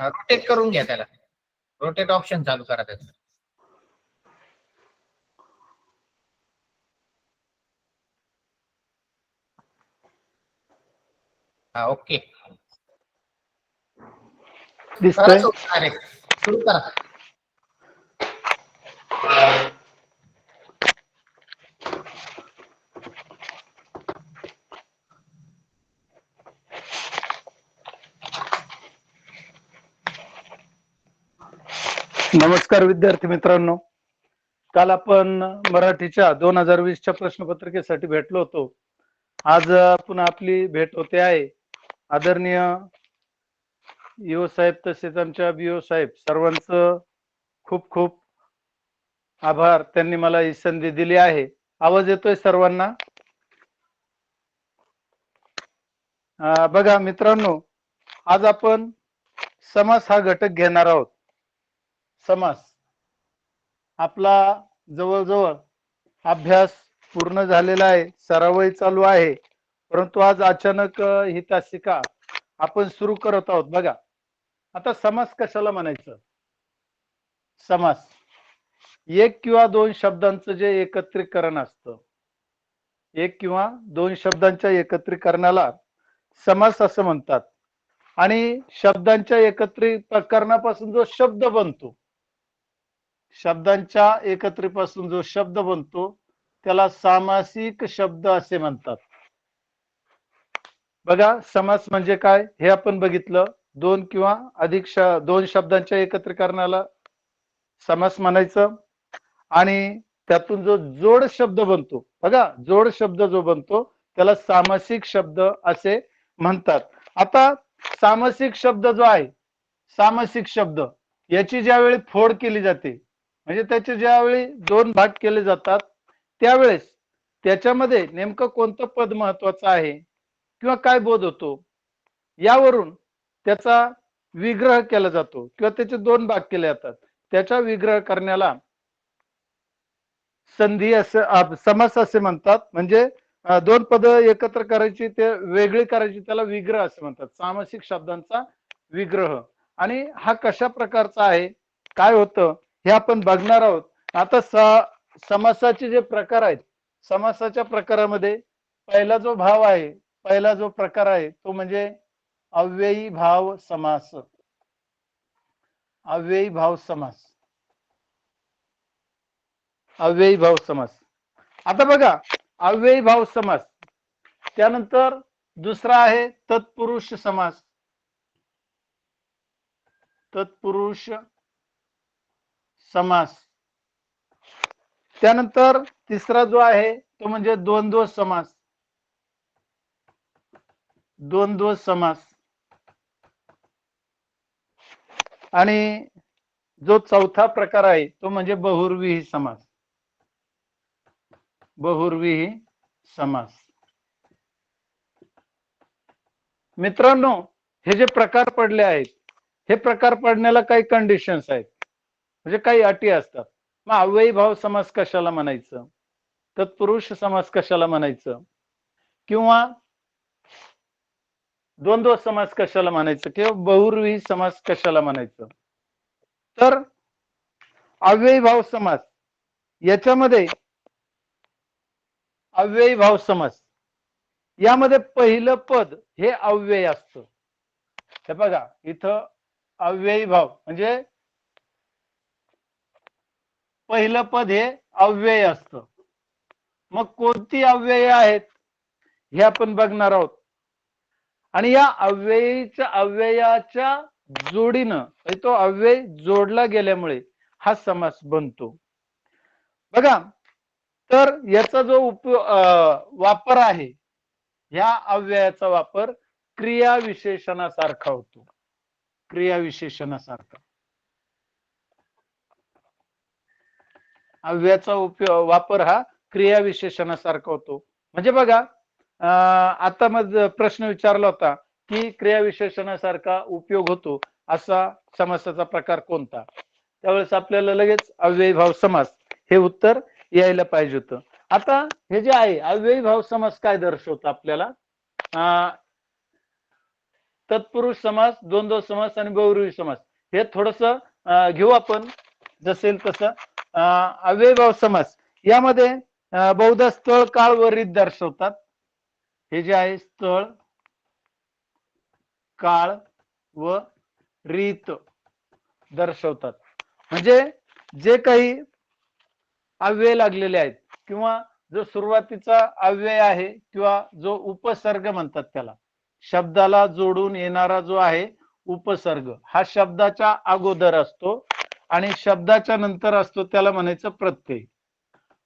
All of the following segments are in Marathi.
रोटेट करून घ्या त्याला, रोटेट ऑप्शन चालू करा त्याचं. हा ओके दिसतंय. सुरू करा. नमस्कार विद्यार्थी मित्रांनो, काल आपण मराठीच्या 2020च्या प्रश्नपत्रिकेसाठी भेटलो होतो. आज पुन्हा आपली भेट होते आहे. आदरणीय ईओ साहेब तसेच आमच्या बीओ साहेब सर्वांचं खूप खूप आभार, त्यांनी मला ही संधी दिली आहे. आवाज येतोय सर्वांना? बघा मित्रांनो, आज आपण समास हा घटक घेणार आहोत. समास आपला जवळजवळ अभ्यास पूर्ण झालेला आहे, सरावही चालू आहे, परंतु आज अचानक ही तासिका आपण सुरू करत आहोत. बघा आता समास कशाला म्हणायचं? समास एक किंवा दोन शब्दांचं जे एकत्रीकरण असतं, एक किंवा दोन शब्दांच्या एकत्रीकरणाला समास असं म्हणतात. आणि शब्दांच्या एकत्रीकरणापासून जो शब्द बनतो, शब्दांच्या एकत्रीपासून जो शब्द बनतो त्याला सामासिक शब्द असे म्हणतात. बघा समास म्हणजे काय हे आपण बघितलं. दोन किंवा अधिक दोन शब्दांच्या एकत्रीकरणाला समास म्हणायचं. आणि त्यातून जो जोड शब्द बनतो, बघा जोड शब्द जो बनतो त्याला सामासिक शब्द असे म्हणतात. आता सामासिक शब्द जो आहे, सामासिक शब्द याची ज्यावेळी फोड केली जाते, म्हणजे त्याचे ज्यावेळी दोन भाग केले जातात, त्यावेळेस त्याच्यामध्ये नेमकं कोणतं पद महत्वाचं आहे किंवा काय बोध होतो, यावरून त्याचा विग्रह केला जातो किंवा त्याचे दोन भाग केले जातात. त्याचा विग्रह करण्याला संधी असे समास असे म्हणतात. म्हणजे दोन पद एकत्र करायची, ते वेगळी करायची, त्याला विग्रह असे म्हणतात. सामासिक शब्दांचा विग्रह. आणि हा कशा प्रकारचा आहे, काय होतं हे आपण बघणार आहोत. आता समासाचे जे प्रकार आहेत, समासाच्या प्रकारामध्ये पहिला जो भाव आहे, पहिला जो प्रकार आहे तो म्हणजे अव्ययी भाव समास. अव्ययी भाव समास, अव्ययी भाव समास. आता बघा अव्ययी भाव समास, त्यानंतर दुसरा आहे तत्पुरुष समास. तत्पुरुष समास. त्यानंतर तिसरा जो आहे तो म्हणजे द्वंद्व समास. द्वंद्व समास. आणि जो चौथा प्रकार आहे तो म्हणजे बहुर्विही समास. बहुर्विही समास. मित्रांनो, हे जे प्रकार पडले आहेत, हे प्रकार पडण्याला काही कंडिशन्स आहेत, म्हणजे काही अटी असतात. मग अव्ययी भाव समास कशाला म्हणायचं, तत्पुरुष समास कशाला म्हणायचं, किंवा द्वंद्व समास कशाला म्हणायचं, किंवा बहुर्विही समास कशाला म्हणायचं. तर अव्ययी भाव समास याच्यामध्ये, अव्ययी भाव समास यामध्ये पहिलं पद हे अव्यय असतं. हे बघा इथं अव्ययी भाव म्हणजे पहिलं पद हे अव्यय असतं. मग कोणती अव्यय आहेत हे आपण बघणार आहोत. आणि या अव्ययाच्या जोडीनं, तो अव्यय जोडला गेल्यामुळे हा समास बनतो. बघा, तर याचा जो वापर आहे, ह्या अव्ययाचा वापर क्रिया विशेषणासारखा होतो. क्रिया विशेषणासारखा अव्ययाचा वापर हा क्रिया विशेषणासारखा होतो. म्हणजे बघा आता मग प्रश्न विचारला होता की क्रिया विशेषणासारखा उपयोग होतो असा समासाचा प्रकार कोणता, त्यावेळेस आपल्याला लगेच अव्ययी भाव समास हे उत्तर यायला पाहिजे होतं. आता हे जे आहे अव्ययी भाव समास काय दर्शवतो आपल्याला, तत्पुरुष समास, द्वंद्व समास आणि बहुव्रीही समास हे थोडस घेऊ आपण जसेल तसं. अव्ययीभाव समास यामध्ये बहुधा स्थळ, काळ व रीत दर्शवतात. हे जे आहे स्थळ, काळ व रीत दर्शवतात. म्हणजे जे काही अव्यय लागलेले आहेत किंवा जो सुरुवातीचा अव्यय आहे किंवा जो उपसर्ग म्हणतात त्याला, शब्दाला जोडून येणारा जो आहे उपसर्ग, हा शब्दाच्या अगोदर असतो आणि शब्दाच्या नंतर असतो त्याला म्हणायचं प्रत्यय.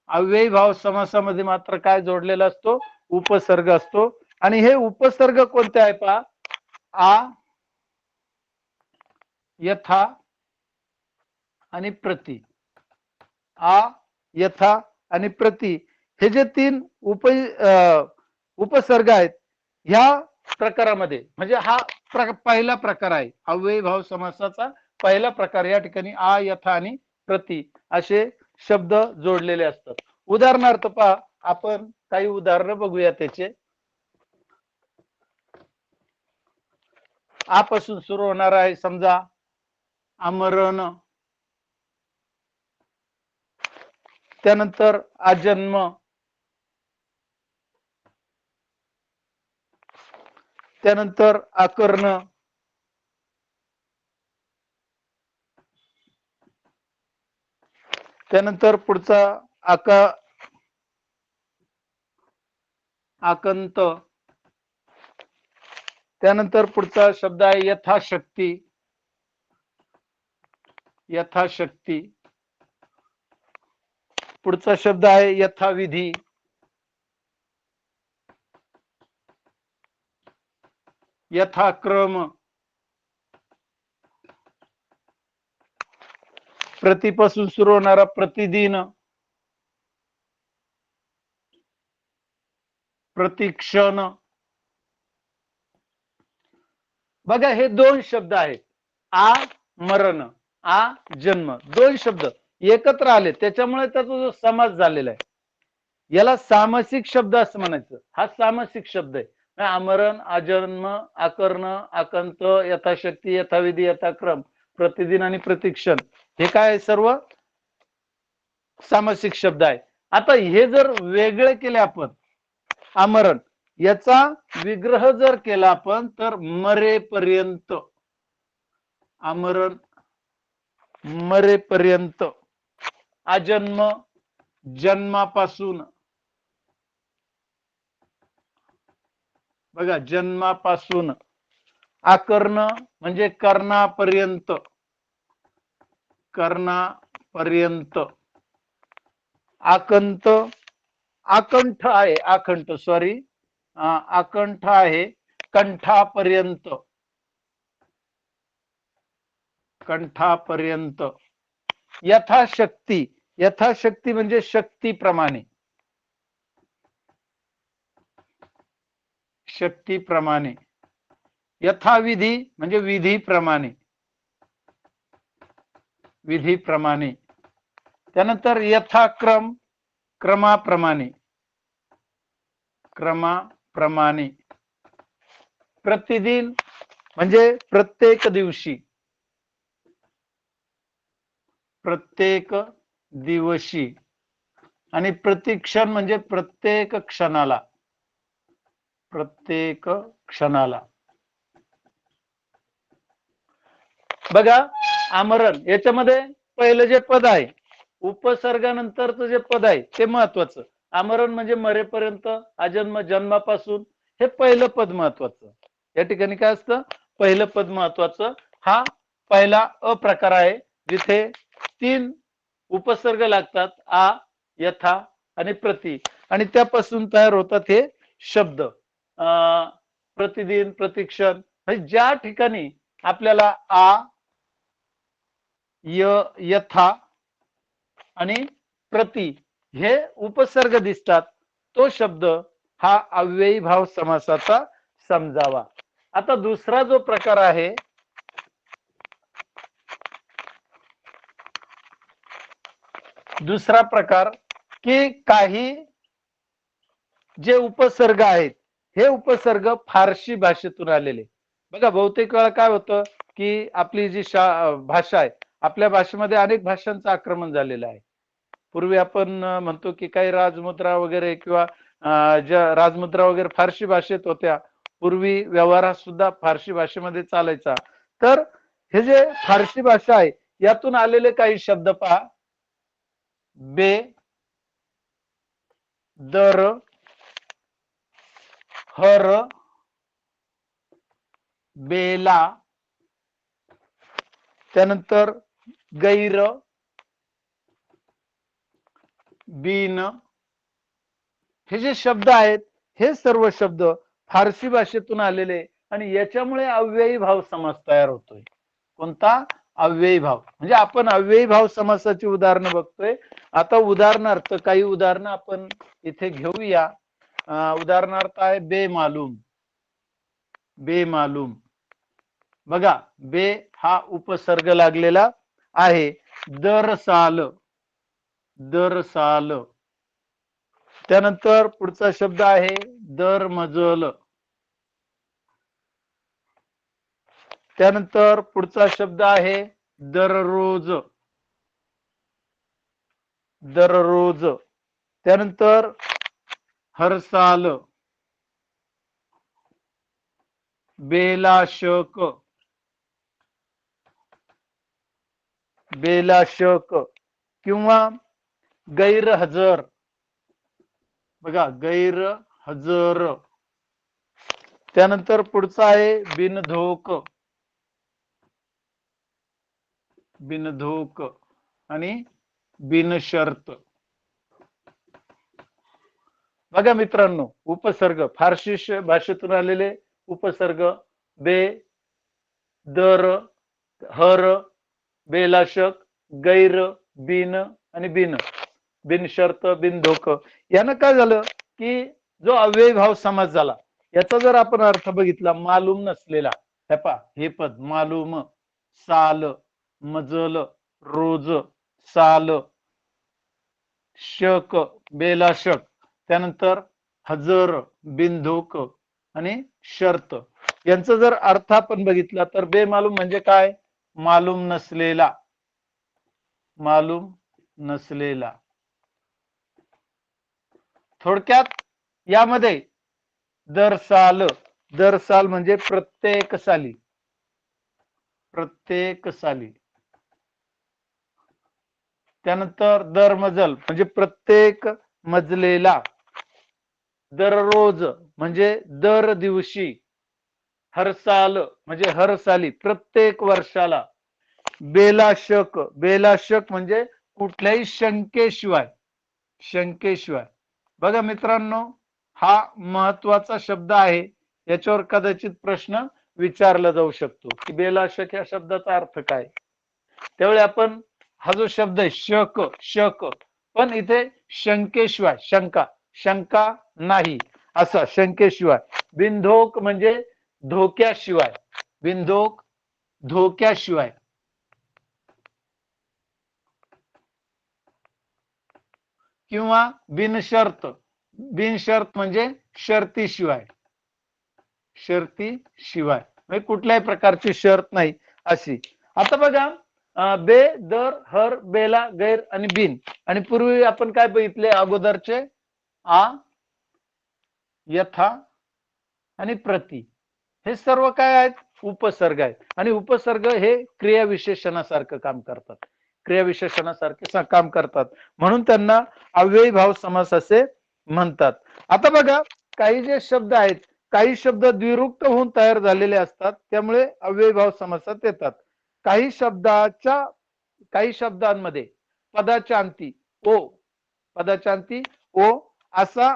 अव्ययीभाव समासामध्ये मात्र काय जोडलेला असतो? उपसर्ग असतो. आणि हे उपसर्ग कोणते आहे पहा, आ, यथा आणि प्रति. आ, यथा आणि प्रति हे जे तीन उपसर्ग आहेत ह्या प्रकारामध्ये, म्हणजे हा पहिला प्रकार आहे अव्ययीभाव समासाचा. पहिला प्रकार या ठिकाणी आ, यथा आणि प्रति असे शब्द जोडलेले असतात. उदाहरणार्थ पहा, आपण काही उदाहरणं बघूया त्याचे. आपासून सुरू होणार आहे समजा आमरण, त्यानंतर आजन्म, त्यानंतर आकर्ण, त्यानंतर पुढचा आकंत, त्यानंतर पुढचा शब्द आहे यथाशक्ती. यथाशक्ती. पुढचा शब्द आहे यथाविधी. यथाक्रम. प्रतिपासून सुरू होणारा प्रतिदिन, प्रतिक्षण. बघा हे दोन शब्द आहेत, आ मरण, आ जन्म, दोन शब्द एकत्र आले त्याच्यामुळे त्याचा जो समास झालेला आहे याला सामासिक शब्द असं म्हणायचं. हा सामासिक शब्द आहे. आमरण, आजन्म, आकर्ण, आकंत, यथाशक्ती, यथाविधी, यथाक्रम, प्रतिदिन आणि प्रतिक्षण हे काय आहे? सर्व सामासिक शब्द आहे. आता हे जर वेगळे केले आपण, आमरण याचा विग्रह जर केला आपण तर मरेपर्यंत, आमरण मरेपर्यंत, आजन्म जन्मापासून, बघा जन्मापासून, आकर्ण म्हणजे कर्णापर्यंत, कर्णापर्यंत, आकंत, आकंठ आहे, आकंठ सॉरी आकंठ आहे कंठापर्यंत, कंठापर्यंत. यथाशक्ती, यथाशक्ती म्हणजे शक्तीप्रमाणे, शक्तीप्रमाणे. यथाविधी म्हणजे विधीप्रमाणे, विधीप्रमाणे. त्यानंतर यथाक्रम, क्रमाप्रमाणे, क्रमाप्रमाणे. प्रतिदिन म्हणजे प्रत्येक दिवशी, प्रत्येक दिवशी. आणि प्रतिक्षण म्हणजे प्रत्येक क्षणाला, प्रत्येक क्षणाला. बघा आमरण याच्यामध्ये पहिलं जे पद आहे उपसर्गानंतरचं जे पद आहे ते महत्वाचं. आमरण म्हणजे मरेपर्यंत, आजन्म जन्मापासून, हे पहिलं पद महत्वाचं. या ठिकाणी काय असतं? पहिलं पद महत्वाचं. हा पहिला अप्रकार आहे जिथे तीन उपसर्ग लागतात, आ, यथा आणि प्रति, आणि त्यापासून तयार होतात हे शब्द. प्रतिदिन, प्रतिक्षण. ज्या ठिकाणी आपल्याला आ, यथा आणि प्रति हे उपसर्ग दिसतात तो शब्द हा अव्ययीभाव समासाचा समजावा. आता दुसरा जो प्रकार आहे दुसरा प्रकार की काही जे उपसर्ग आहेत हे उपसर्ग फारसी भाषेतून आलेले, बघा बहुतेक वेळा काय होतं की आपली जी भाषा आहे, आपल्या भाषेमध्ये अनेक भाषांचं आक्रमण झालेलं आहे. पूर्वी आपण म्हणतो की काही राजमुद्रा वगैरे किंवा ज्या राजमुद्रा वगैरे फारसी भाषेत होत्या, पूर्वी व्यवहार सुद्धा फारसी भाषेमध्ये चालायचा. तर हे जे फारसी भाषा आहे यातून आलेले काही शब्द पहा. बे, दर, हर, बेला, त्यानंतर गैर, बिन, हे जे शब्द आहेत हे सर्व शब्द फारसी भाषेतून आलेले आणि याच्यामुळे अव्ययी भाव समास तयार होतोय. कोणता? अव्ययी भाव. म्हणजे आपण अव्ययी भाव समासाची उदाहरणं बघतोय. आता उदाहरणार्थ काही उदाहरणं आपण इथे घेऊया. उदाहरणार्थ आहे बेमालूम. बेमालूम बघा, बे हा उपसर्ग लागलेला आहे. दर साल, दर साल, त्यानंतर पुढचा शब्द आहे दर मजल, त्यानंतर पुढचा शब्द आहे दररोज, दररोज, त्यानंतर हरसाल, बेलाशक, बेलाशक किंवा गैरहजर. बघा, गैरहजर, त्यानंतर पुढचा आहे बिनधोक, बिनधोक आणि बिनशर्त. बघा मित्रांनो, उपसर्ग फारसी भाषेतून आलेले उपसर्ग बे, दर, हर, बेलाशक, गैर, बिन आणि बिन, बिनशर्त, बिनधोक. यानं काय झालं की जो अव्ययी भाव समास झाला याचा जर आपण अर्थ बघितला, मालूम नसलेला, हे पहा हे पद मालूम, साल, मजल, रोज, साल, शक, बेलाशक, त्यानंतर हजर, बिनधोक आणि शर्त. यांचा जर अर्थ आपण बघितला तर बेमालूम म्हणजे काय? मालूम नसलेला, मालूम नसलेला. थोडक्यात यामध्ये दर साल, दर साल म्हणजे प्रत्येक साली, प्रत्येक साली. त्यानंतर दर मजल म्हणजे प्रत्येक मजलेला, दररोज म्हणजे दर दिवशी, हरसाल म्हणजे हर साली, प्रत्येक वर्षाला, बेलाशक, बेलाशक म्हणजे कुठल्याही शंकेशिवाय, शंकेशिवाय. बघा मित्रांनो, हा महत्वाचा शब्द आहे. याच्यावर कदाचित प्रश्न विचारला जाऊ शकतो की बेलाशक या शब्दाचा अर्थ काय. त्यावेळी आपण हा जो शब्द आहे शक, शक, पण इथे शंकेशिवाय, शंका, शंका नाही असा, शंकेशिवाय. बिनधोक म्हणजे धोक्याशिवाय, बिनधोक धोक्याशिवाय. किंवा बिनशर्त, बिनशर्त म्हणजे शर्तीशिवाय, शर्तीशिवाय म्हणजे कुठल्याही प्रकारची शर्त नाही अशी. आता बघा, बे, दर, हर, बेला, गैर आणि बिन. आणि पूर्वी आपण काय बघितले अगोदरचे? आ, यथा आणि प्रति. हे सर्व काय आहेत? उपसर्ग आहेत. आणि उपसर्ग हे क्रियाविशेषणासारखं काम करतात, क्रियाविशेषणासारखे काम करतात, म्हणून त्यांना अव्ययी भाव समास असे म्हणतात. आता बघा, काही जे शब्द आहेत, काही शब्द द्विरुक्त होऊन तयार झालेले असतात, त्यामुळे अव्ययी भाव समासात येतात. काही शब्दांमध्ये पदाच्या अंती ओ, पदाच्या अंती ओ असा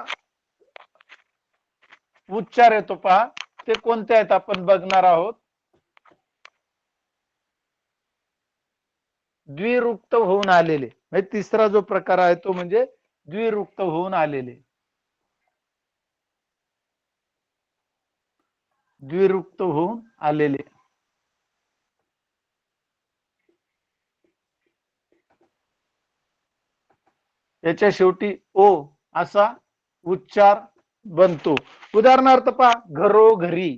उच्चार येतो पहा. ते कोणते आहेत आपण बघणार आहोत. द्विरुक्त होऊन आलेले, म्हणजे तिसरा जो प्रकार आहे तो म्हणजे द्विरुक्त होऊन आलेले, द्विरुक्त होऊन आलेले. याच्या शेवटी ओ असा उच्चार बनतो. उदाहरणार्थ पहा, घरोघरी,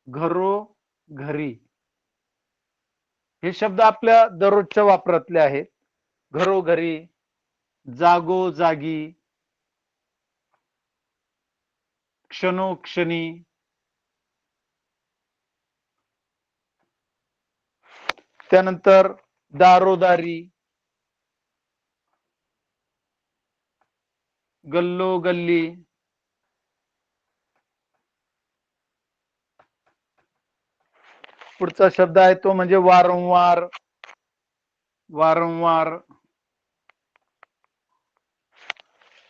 घरोघरी हे शब्द आपल्या दररोजच्या वापरातले आहेत. घरोघरी, जागोजागी, क्षणोक्षणी, त्यानंतर दारोदारी, गल्लोगल्ली, पुढचा शब्द आहे तो म्हणजे वारंवार, वारंवार,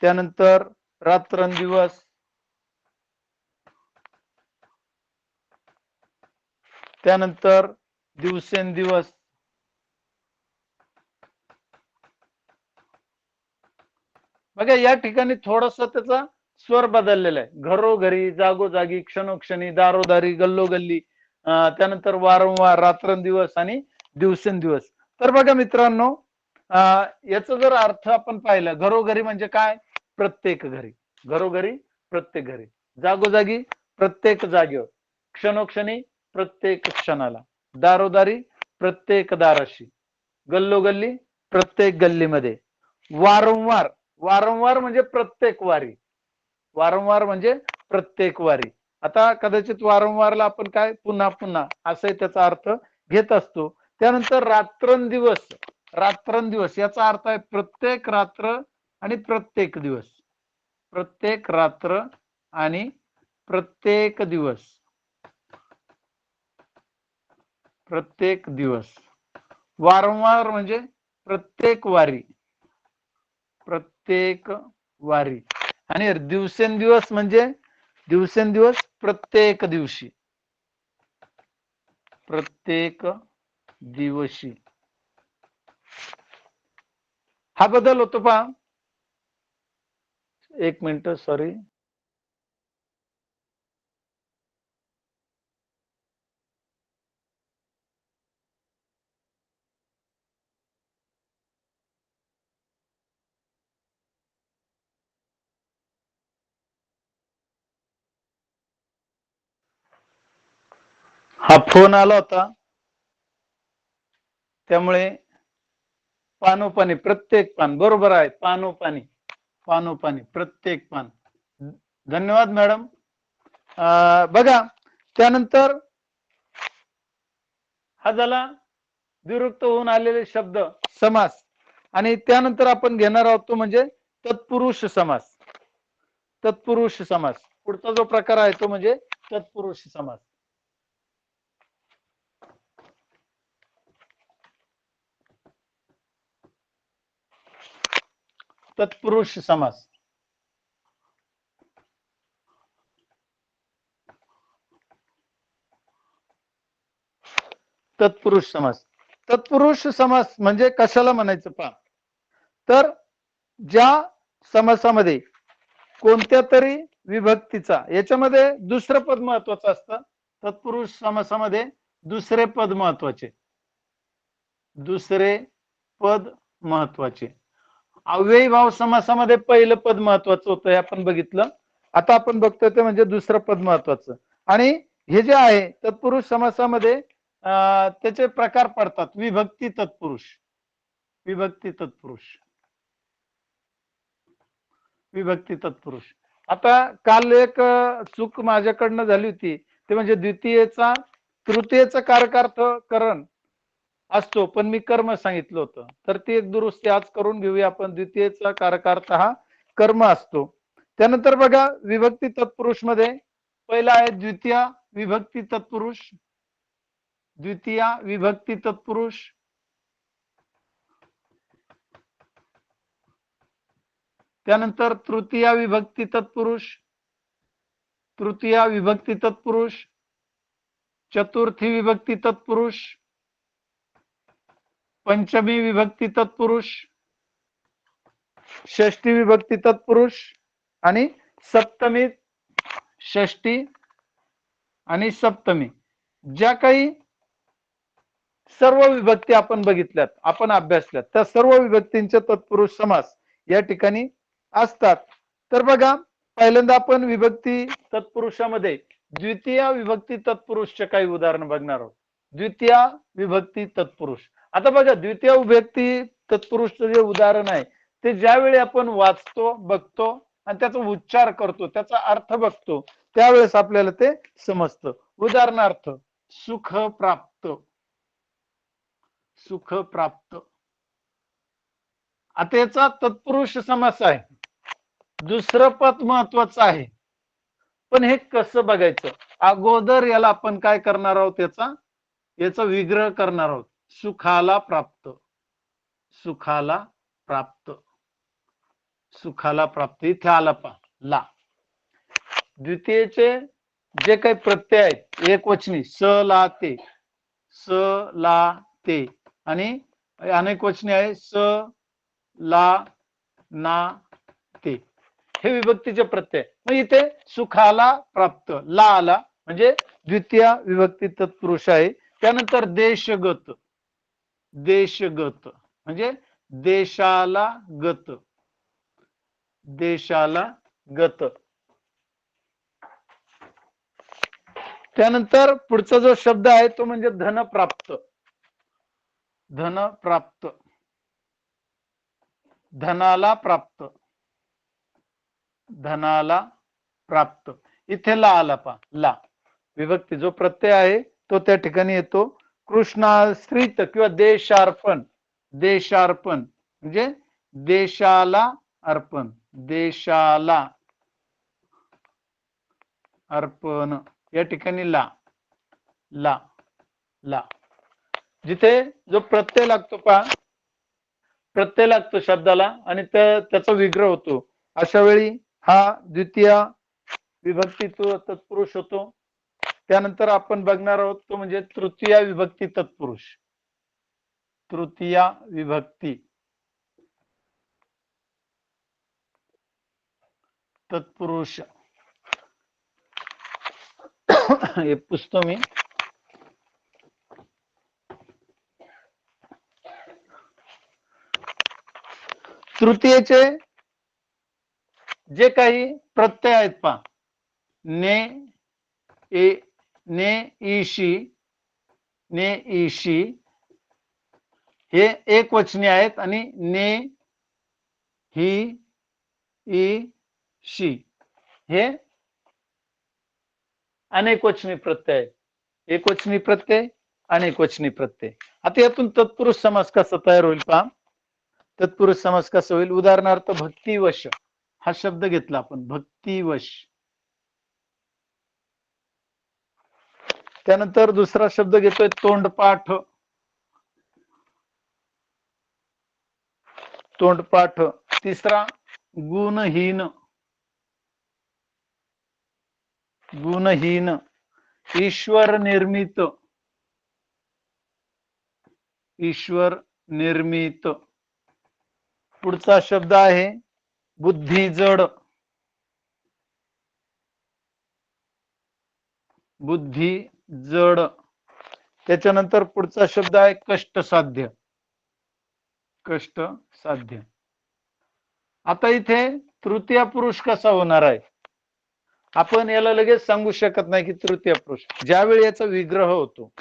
त्यानंतर रात्रंदिवस, त्यानंतर दिवसेंदिवस, बघा या ठिकाणी थोडस त्याचा स्वर बदललेला आहे. घरोघरी, जागोजागी, क्षणोक्षणी, दारोदारी, गल्लोगल्ली, त्यानंतर वारंवार, रात्रंदिवस आणि दिवसेंदिवस. तर बघा मित्रांनो, याचा जर अर्थ आपण पाहिला, घरोघरी म्हणजे काय? प्रत्येक घरी, घरोघरी प्रत्येक घरी, जागोजागी प्रत्येक जागेवर, क्षणोक्षणी प्रत्येक क्षणाला, दारोदारी प्रत्येक दाराशी, गल्लोगल्ली प्रत्येक गल्लीमध्ये, वारंवार, वारंवार म्हणजे प्रत्येक वारी, वारंवार म्हणजे प्रत्येक वारी. आता कदाचित वारंवारला आपण काय पुन्हा पुन्हा असं त्याचा अर्थ घेत असतो. त्यानंतर रात्रंदिवस, रात्रंदिवस याचा अर्थ आहे प्रत्येक रात्र आणि प्रत्येक दिवस, प्रत्येक रात्र आणि प्रत्येक दिवस, प्रत्येक दिवस. वारंवार म्हणजे प्रत्येक वारी, प्रत्येक वारी. आणि दिवसेंदिवस म्हणजे दिवसेंदिवस प्रत्येक दिवशी, प्रत्येक दिवशी. हा बदल होतो पहा. एक मिनिट, सॉरी. हा फोन आला होता त्यामुळे. पानोपानी, प्रत्येक पान, बरोबर आहे. पानोपानी, पानोपानी, प्रत्येक पान. धन्यवाद मॅडम. बघा त्यानंतर हा झाला विरुक्त होऊन आलेले शब्द समास. आणि त्यानंतर आपण घेणार आहोत तो म्हणजे तत्पुरुष समास. तत्पुरुष समास पुढचा जो प्रकार आहे तो म्हणजे तत्पुरुष समास. तत्पुरुष समास. तत्पुरुष समास. तत्पुरुष समास म्हणजे कशाला म्हणायचं पहा, तर ज्या समासामध्ये कोणत्या तरी विभक्तीचा, याच्यामध्ये दुसरं पद महत्वाचं असतं. तत्पुरुष समासामध्ये दुसरे पद महत्वाचे, दुसरे पद महत्वाचे. अव्ययीभाव समासामध्ये पहिलं पद महत्वाचं होतं, हे आपण बघितलं. आता आपण बघतोय ते म्हणजे दुसरं पद महत्वाचं. आणि हे जे आहे तत्पुरुष समासामध्ये त्याचे प्रकार पडतात. विभक्ती तत्पुरुष, विभक्ती तत्पुरुष, विभक्ती तत्पुरुष. आता काल एक चूक माझ्याकडनं झाली होती, ते म्हणजे द्वितीयेचा तृतीयेचा कारकार्थकरण असतो, पण मी कर्म सांगितलं होतं. तर ती एक दुरुस्ती आज करून घेऊया आपण. द्वितीयेचा कारकार्थ हा कर्म असतो. त्यानंतर बघा विभक्ती तत्पुरुष मध्ये पहिला आहे द्वितीय विभक्ती तत्पुरुष, द्वितीय विभक्ती तत्पुरुष. त्यानंतर तृतीय विभक्ती तत्पुरुष, तृतीय विभक्ती तत्पुरुष, चतुर्थी विभक्ती तत्पुरुष, पंचमी विभक्ती तत्पुरुष, षष्ठी विभक्ती तत्पुरुष आणि सप्तमी, षष्ठी आणि सप्तमी. ज्या काही सर्व विभक्ती आपण बघितल्यात, आपण अभ्यासल्यात, त्या सर्व विभक्तींचे तत्पुरुष समास या ठिकाणी असतात. तर बघा पहिल्यांदा आपण विभक्ती तत्पुरुषामध्ये द्वितीय विभक्ती तत्पुरुषचे काही उदाहरण बघणार आहोत. द्वितीय विभक्ती तत्पुरुष. आता बघा, द्वितीय विभक्ती तत्पुरुषचं जे उदाहरण आहे ते ज्यावेळी आपण वाचतो, बघतो आणि त्याचा उच्चार करतो, त्याचा अर्थ बघतो, त्यावेळेस आपल्याला ते समजतं. उदाहरणार्थ, सुख प्राप्त. सुख प्राप्त आता याचा तत्पुरुष समास आहे. दुसरं पद महत्वाचं आहे, पण हे कसं बघायचं? अगोदर याला आपण काय करणार आहोत? याचा विग्रह करणार आहोत. सुखाला प्राप्त. सुखाला प्राप्त. सुखाला प्राप्त. इथे आला पा ला. द्वितीयचे जे काही प्रत्यय आहेत एकवचनी, स ला ते, स ला ते, आणि अनेक वचनी आहे स ला ना ते, हे विभक्तीचे प्रत्यय. मग इथे सुखाला प्राप्त, ला आला म्हणजे द्वितीय विभक्ती तत्पुरुष आहे. त्यानंतर देशगत. देशगत म्हणजे देशाला गत. देशाला गत. त्यानंतर पुढचा जो शब्द आहे तो म्हणजे धन प्राप्त. धन प्राप्त. धनाला प्राप्त. धनाला प्राप्त. इथे ला आला पा ला. विभक्ती जो प्रत्यय आहे तो त्या ठिकाणी येतो. कृष्णाश्रित किंवा देशार्पण. देशार्पण म्हणजे देशाला अर्पण. देशाला अर्पण. या ठिकाणी ला ला ला. जिथे जो प्रत्यय लागतो पहा, प्रत्यय लागतो शब्दाला आणि त्याचा विग्रह होतो, अशा वेळी हा द्वितीय विभक्ती तत्पुरुष होतो. त्यानंतर आपण बघणार आहोत तो म्हणजे तृतीय विभक्ती तत्पुरुष. तृतीय विभक्ती तत्पुरुष. हे पुसतो मी. तृतीयचे जे काही प्रत्यय आहेत पहा, ने, ए, ने, ईशी, ने, ईशी हे एक वचनी आहेत आणि ने, ही, ई, शी हे अनेक वचनी प्रत्यय आहेत. एक वचनी प्रत्यय, अनेक वचनी प्रत्यय. आता यातून तत्पुरुष समास कसा तयार होईल पहा. तत्पुरुष समास कसा होईल? उदाहरणार्थ भक्तिवश हा शब्द घेतला आपण, भक्तिवश. त्यानंतर दुसरा शब्द घेतोय तोंडपाठ. तोंडपाठ. तिसरा गुणहीन. गुणहीन. ईश्वर निर्मित. ईश्वर निर्मित. पुढचा शब्द आहे बुद्धिजड. बुद्धिजड. त्याच्यानंतर पुढचा शब्द आहे कष्टसाध्य. कष्टसाध्य. आता इथे तृतीय पुरुष कसा होणार आहे? आपण याला लगेच सांगू शकत नाही की तृतीय पुरुष. ज्यावेळी याचा विग्रह होतो,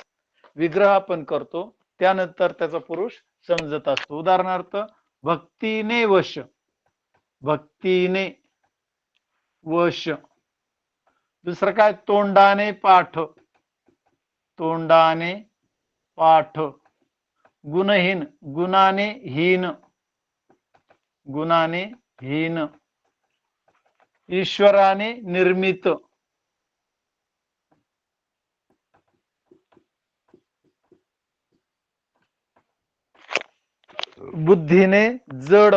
विग्रह आपण करतो, त्यानंतर त्याचा पुरुष समजत असतो. उदाहरणार्थ भक्तीने वश. भक्तीने वश. दुसरं काय? तोंडाने पाठ. तोंडाने पाठ. गुणहीन. गुणाने हीन. गुणाने हीन. ईश्वराने निर्मित. बुद्धीने जड.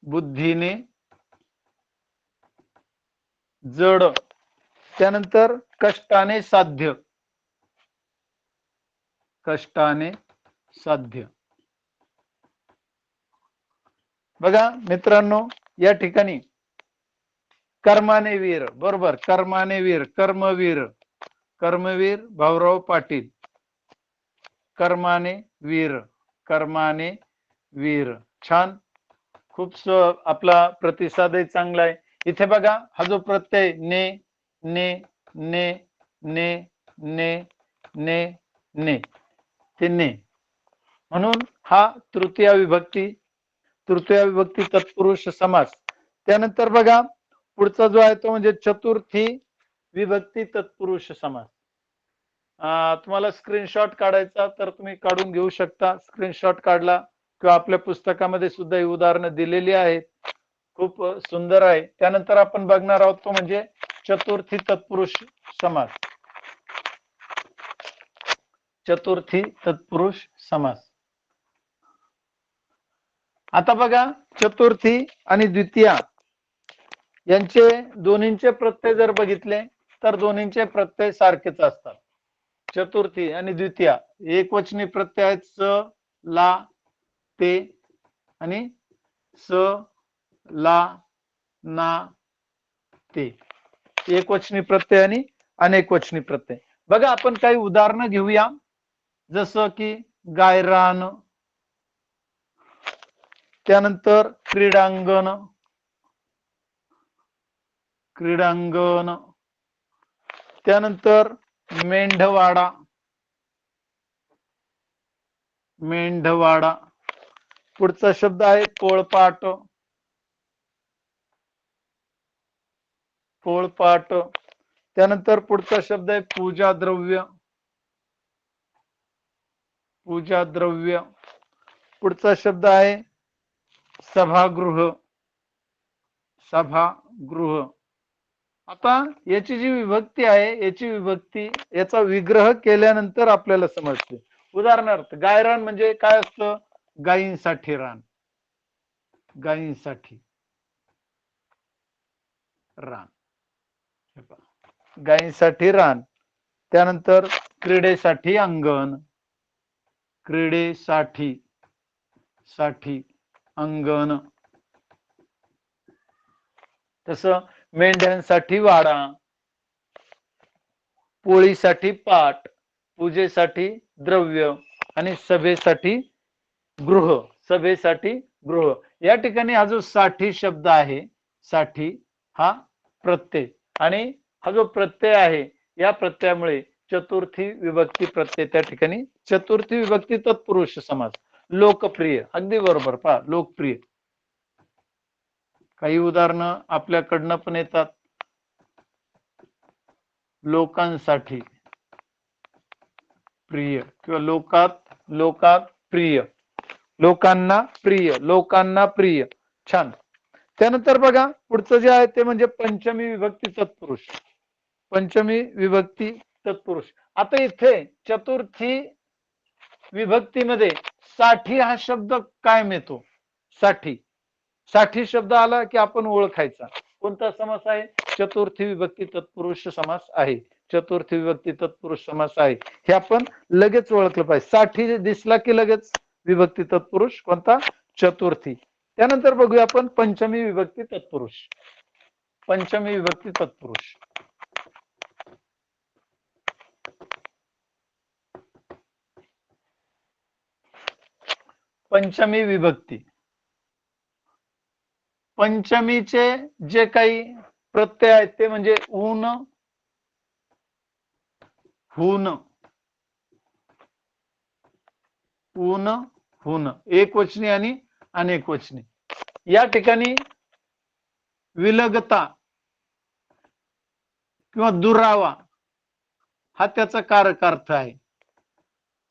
बुद्धीने जड. त्यानंतर कष्टाने साध्य. कष्टाने साध्य. बघा मित्रांनो, या ठिकाणी कर्माने वीर. बरोबर, कर्माने वीर. कर्मवीर. कर्मवीर भाऊराव पाटील. कर्माने वीर. कर्माने वीर. छान. आपला प्रतिसादही चांगला आहे. इथे बघा हा जो प्रत्यय ने ने ने ने ने ने ने ते ने म्हणून हा तृतीय विभक्ती तत्पुरुष समास. त्यानंतर बघा पुढचा जो आहे तो म्हणजे चतुर्थी विभक्ती तत्पुरुष समास. तुम्हाला स्क्रीनशॉट काढायचा तर तुम्ही काढून घेऊ शकता. स्क्रीनशॉट काढला किंवा आपल्या पुस्तकामध्ये सुद्धा ही उदाहरणं दिलेली आहेत. खूप सुंदर आहे. त्यानंतर आपण बघणार आहोत तो म्हणजे चतुर्थी तत्पुरुष समास. चतुर्थी तत्पुरुष समास. आता बघा चतुर्थी आणि द्वितीया यांचे दोन्हींचे प्रत्यय जर बघितले तर दोन्हींचे प्रत्यय सारखेच असतात. चतुर्थी आणि द्वितीया एकवचनी प्रत्यय आहेत स ला ते आणि स ला ना ते. एकवचनी प्रत्यय आणि अनेकवचनी प्रत्यय. बघा आपण काही उदाहरणं घेऊया. जसं की गायरान, त्यानंतर क्रीडांगण, त्यानंतर मेंढवाडा, पुढचा शब्द आहे पोळपाट, त्यानंतर पुढचा शब्द आहे पूजा द्रव्य, पुढचा शब्द आहे सभागृह. आता याची जी विभक्ती आहे याचा विग्रह केल्यानंतर आपल्याला समजते. उदाहरणार्थ गायरान म्हणजे काय असतं? गायींसाठी रान, गायींसाठी रान. त्यानंतर क्रीडेसाठी अंगण, अंगण. तसं मेंढ्यांसाठी वाडा, पोळीसाठी पाट, पूजेसाठी द्रव्य आणि सभेसाठी गृह. या ठिकाणी हा जो साठी शब्द आहे, साठी हा प्रत्यय, आणि हा जो प्रत्यय आहे या प्रत्ययामुळे चतुर्थी विभक्ती प्रत्यय त्या ठिकाणी चतुर्थी विभक्ती तत्पुरुष समास. लोकप्रिय, अगदी बरोबर. पहा, लोकप्रिय. काही उदाहरणं आपल्याकडनं पण येतात. लोकांसाठी प्रिय किंवा लोकात प्रिय, लोकांना प्रिय. छान. त्यानंतर बघा पुढचं जे आहे ते म्हणजे पंचमी विभक्ती तत्पुरुष. आता इथे चतुर्थी विभक्तीमध्ये साठी हा शब्द कायम येतो. साठी शब्द आला की आपण ओळखायचा कोणता समास आहे? चतुर्थी विभक्ती तत्पुरुष समास आहे. हे आपण लगेच ओळखलं पाहिजे. साठी दिसला की लगेच विभक्ती तत्पुरुष कोणता? चतुर्थी. त्यानंतर बघूया आपण पंचमी विभक्ती तत्पुरुष. पंचमी विभक्ती. पंचमीचे जे काही प्रत्यय आहेत ते म्हणजे ऊन, हुन, एकवचनी आणि अनेकवचनी. या ठिकाणी विलगता किंवा दुरावा हा त्याचा कारक अर्थ आहे.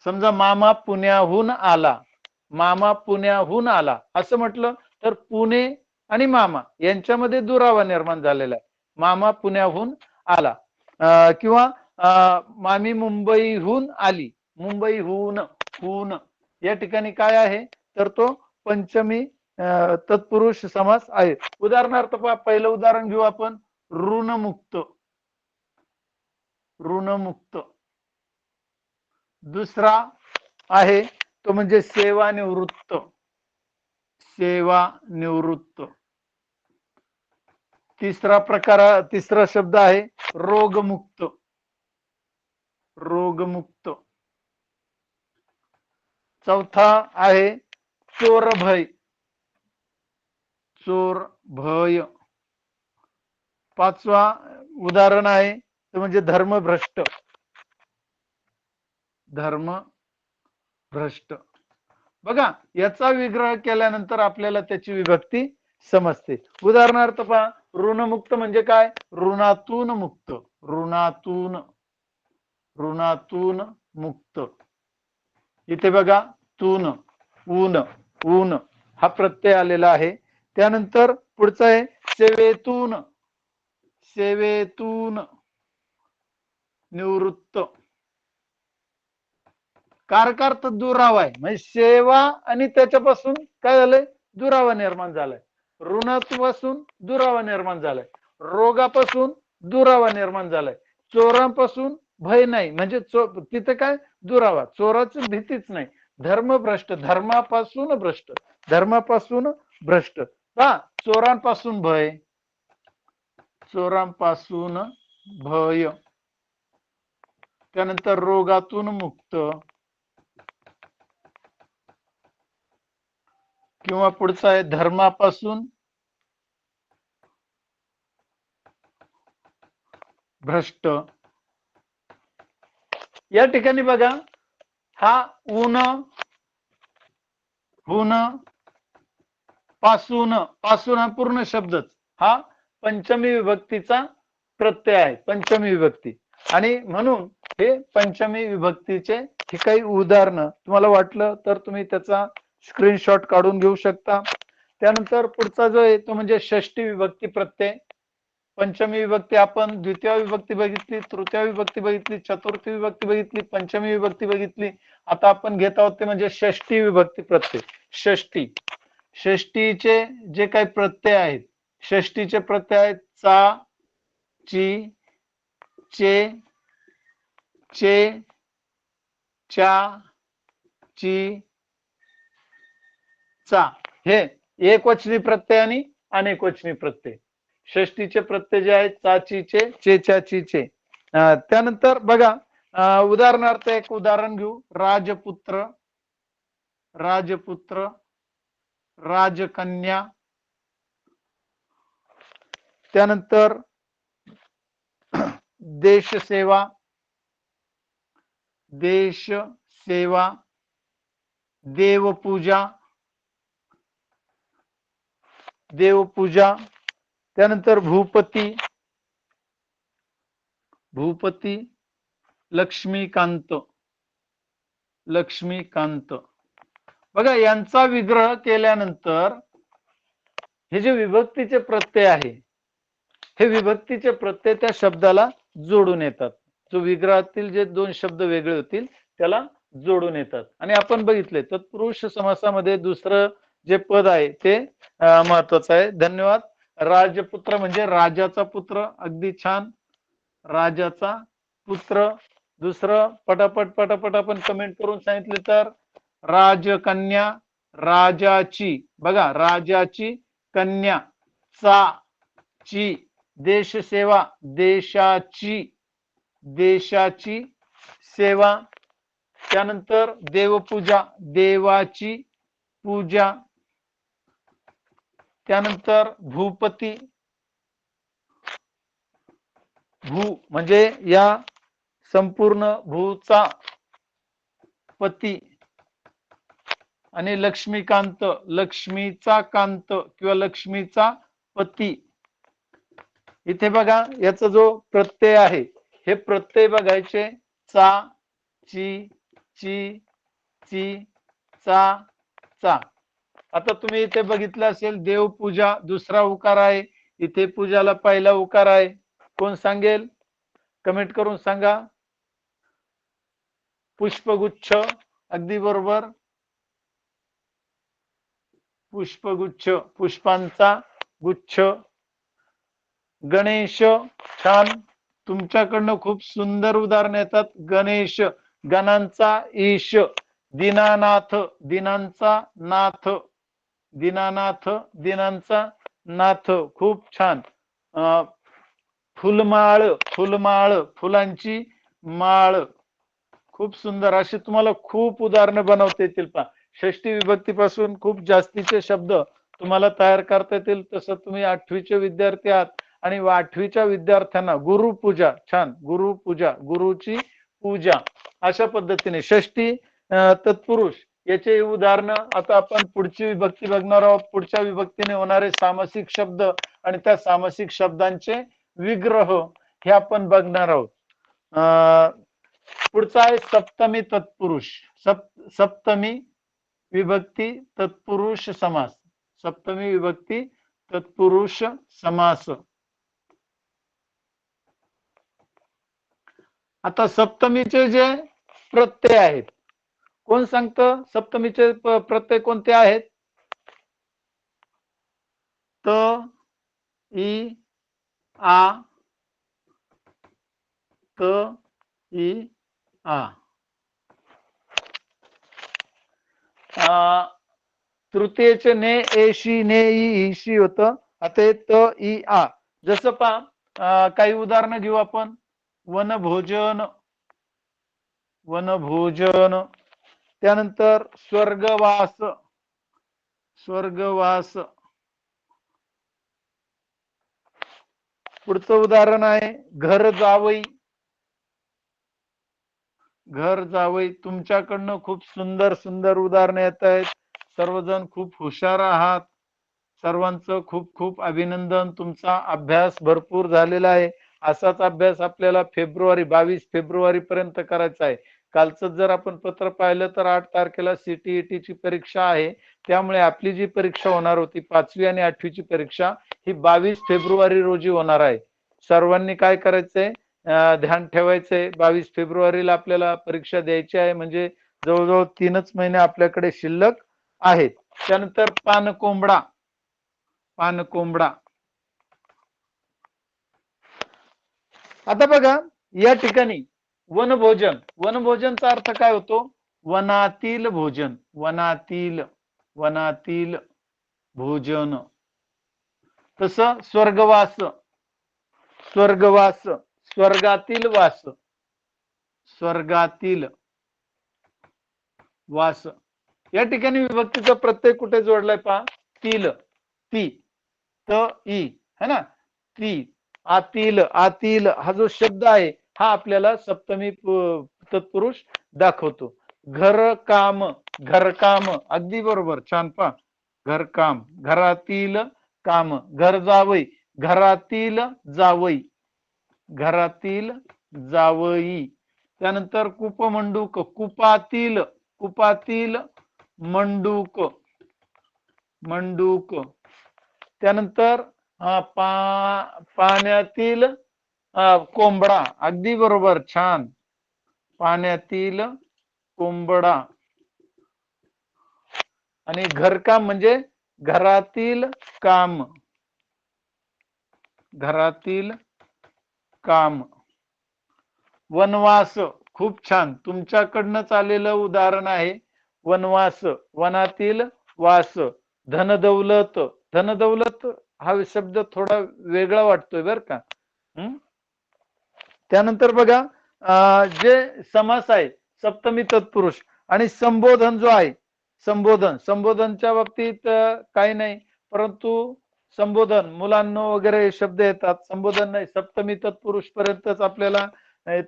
समजा मामा पुण्याहून आला असं म्हटलं तर पुणे आणि मामा यांच्यामध्ये दुरावा निर्माण झालेला आहे. मामा पुण्याहून आला किंवा मामी मुंबईहून आली, मुंबईहून. या ठिकाणी काय आहे तर तो पंचमी तत्पुरुष समास आहे. उदाहरणार्थ पहिलं उदाहरण घेऊ आपण. ऋणमुक्त. दुसरा आहे तो म्हणजे सेवानिवृत्त. तिसरा शब्द आहे रोगमुक्त. चौथा आहे चोरभय. चोर, भय. पाचवा उदाहरण आहे ते म्हणजे धर्मभ्रष्ट. धर्मभ्रष्ट. बघा, याचा विग्रह केल्यानंतर आपल्याला त्याची विभक्ती समजते. उदाहरणार्थ पहा, ऋणमुक्त म्हणजे काय? ऋणातून मुक्त. ऋणातून मुक्त. इथे बघा, तून, ऊन, ऊन हा प्रत्यय आलेला आहे. त्यानंतर पुढचा आहे सेवेतून. सेवेतून निवृत्त. कारकार्थ दुरावा आहे, म्हणजे सेवा आणि त्याच्यापासून काय झालंय? दुरावा निर्माण झालाय. ऋणापासून दुरावा निर्माण झालाय. रोगापासून दुरावा निर्माण झालाय. चोरांपासून भय नाही, म्हणजे तिथे काय? दुरावा. चोराची भीतीच नाही. धर्मभ्रष्ट, धर्मापासून भ्रष्ट. धर्मापासून भ्रष्ट. हा, चोरांपासून भय. चोरांपासून भय. त्यानंतर रोगातून मुक्त. किंवा पुढचा आहे धर्मापासून भ्रष्ट. या ठिकाणी बघा, हा ऊन, ऊन, पासून, पासून हा पूर्ण शब्दच हा पंचमी विभक्तीचा प्रत्यय आहे. पंचमी विभक्ती. आणि म्हणून हे पंचमी विभक्तीचे हे काही उदाहरणं तुम्हाला वाटलं तर तुम्ही त्याचा स्क्रीनशॉट काढून घेऊ शकता. त्यानंतर पुढचा जो आहे तो म्हणजे षष्टी विभक्ती प्रत्यय. पंचमी विभक्ती आपण द्वितीय विभक्ती बघितली, तृतीय विभक्ती बघितली, चतुर्थी विभक्ती बघितली, पंचमी विभक्ती बघितली. आता आपण घेत आहोत ते म्हणजे षष्टी विभक्ती प्रत्यय. षष्टी. षष्टीचे जे काही प्रत्यय आहेत, षष्टीचे प्रत्यय आहेत चा, ची, चे, चे, चा, ची, चा. हे एकवचनी प्रत्यय आणि अनेकवचनी प्रत्यय. षष्टीचे प्रत्यय जे आहेत चाचीचे, चेचाचीचे. त्यानंतर बघा, उदाहरणार्थ एक उदाहरण घेऊ. राजपुत्र, राजपुत्र, राजकन्या. त्यानंतर देशसेवा, देशसेवा. देवपूजा, देवपूजा. त्यानंतर भूपती, भूपती. लक्ष्मीकांत, लक्ष्मीकांत. बघा, यांचा विग्रह केल्यानंतर हे जे विभक्तीचे प्रत्यय आहे, हे विभक्तीचे प्रत्यय त्या शब्दाला जोडून येतात. जो विग्रहातील जे दोन शब्द वेगळे होतील त्याला जोडून येतात. आणि आपण बघितले तत्पुरुष समासामध्ये दुसरं जे पद आहे ते महत्वाचं आहे. धन्यवाद. राजपुत्र म्हणजे राजाचा पुत्र. अगदी छान, राजाचा पुत्र. दुसरं पटापट पटापट आपण कमेंट करून सांगितले तर राजकन्या, राजाची. बघा, राजाची कन्या. चा, ची. देशसेवा, देशाची, देशाची सेवा. त्यानंतर देवपूजा, देवाची पूजा. त्यानंतर भूपती, भू म्हणजे या संपूर्ण भूचा पती. आणि लक्ष्मीकांत, लक्ष्मीचा कांत किंवा लक्ष्मीचा पती. इथे बघा, याचा जो प्रत्यय आहे हे प्रत्यय बघायचे चा, ची, ची, ची, चा, चा. आता तुम्ही इथे बघितलं असेल देवपूजा दुसरा उकार आहे. इथे पूजाला पहिला उकार आहे. कोण सांगेल? कमेंट करून सांगा. पुष्पगुच्छ, अगदी बरोबर. पुष्पगुच्छ, पुष्पांचा गुच्छ. गणेश, छान. तुमच्याकडनं खूप सुंदर उदाहरण येतात. गणेश, गणांचा ईश. दीनानाथ, दिनांचा नाथ. दीनानाथ, दिनांचा नाथ. खूप छान. फुलमाळ, फुलमाळ, फुलांची माळ. खूप सुंदर. अशी तुम्हाला खूप उदाहरणं बनवता येतील. पहा, षष्टी विभक्तीपासून खूप जास्तीचे शब्द तुम्हाला तयार करता येतील तसं तुम्ही 8वीचे विद्यार्थी आहात आणि 8वीच्या विद्यार्थ्यांना गुरुपूजा, छान, गुरुपूजा, गुरुची पूजा अशा पद्धतीने षष्टी तत्पुरुष याचे उदाहरण आता आपण पुढची विभक्ती बघणार आहोत. पुढच्या विभक्तीने होणारे सामासिक शब्द आणि त्या सामासिक शब्दांचे विग्रह हे आपण बघणार आहोत. पुढचा आहे सप्तमी तत्पुरुष. सप्तमी विभक्ती तत्पुरुष समास. सप्तमी विभक्ती तत्पुरुष समास. आता सप्तमीचे जे प्रत्यय आहेत, कोण सांगतं सप्तमीचे प्रत्यय कोणते आहेत? त, इ, आ, त, इ, आ. तृतीयेचे ने, एशी, ने, ईशी होतं. आता त, इ, आ. जसं पहा काही उदाहरणं घेऊ आपण. वनभोजन, वनभोजन. त्यानंतर स्वर्गवास, स्वर्गवास. पुढचं उदाहरण आहे घर जावई, घर जावई. तुमच्याकडनं खूप सुंदर सुंदर उदाहरणं येत आहेत. सर्वजण खूप हुशार आहात. सर्वांचं खूप खूप अभिनंदन. तुमचा अभ्यास भरपूर झालेला आहे. असाच अभ्यास आपल्याला 22 फेब्रुवारी पर्यंत करायचा आहे. कालचं जर आपण पत्र पाहिलं तर 8 तारखेला CTET ची परीक्षा आहे. त्यामुळे आपली जी परीक्षा होणार होती 5वी आणि 8वीची परीक्षा ही 22 फेब्रुवारी रोजी होणार आहे. सर्वांनी काय करायचंय, ध्यान ठेवायचंय. 22 फेब्रुवारीला आपल्याला परीक्षा द्यायची आहे. म्हणजे जवळजवळ 3च महिने आपल्याकडे शिल्लक आहेत. त्यानंतर पानकोंबडा, पानकोंबडा. आता बघा या ठिकाणी वनभोजन, वनभोजनचा अर्थ काय होतो? वनातील भोजन, वनातील, वनातील भोजन. तसं स्वर्गवास, स्वर्गवास, स्वर्गातील वास, स्वर्गातील वास. या ठिकाणी विभक्तीचा प्रत्यय कुठे जोडलाय पहा, तील, ती, त, इ, है ना, ती. आतील, आतील हा जो शब्द आहे हा आपल्याला सप्तमी तत्पुरुष दाखवतो. घरकाम, घरकाम, अगदी बरोबर, छान पहा. घरकाम, घरातील काम. घर जावई, घरातील जावई, घरातील जावई. त्यानंतर कूपमंडूक, कुपातील, कुपातील मंडूक, मंडूक. त्यानंतर पाण्यातील कोंबडा, अगदी बरोबर, छान, पाण्यातील कोंबडा. आणि घरकाम म्हणजे घरातील काम, घरातील काम. वनवास, खूप छान, तुमच्याकडनंच आलेलं उदाहरण आहे. वनवास, वनातील वास. धनदौलत, धनदौलत हा शब्द थोडा वेगळा वाटतोय बर का. त्यानंतर बघा जे समास आहे सप्तमी तत्पुरुष आणि संबोधन जो आहे, संबोधन, संबोधनच्या बाबतीत काही नाही, परंतु संबोधन मुलांना वगैरे शब्द येतात. संबोधन नाही, सप्तमी तत्पुरुष पर्यंतच आपल्याला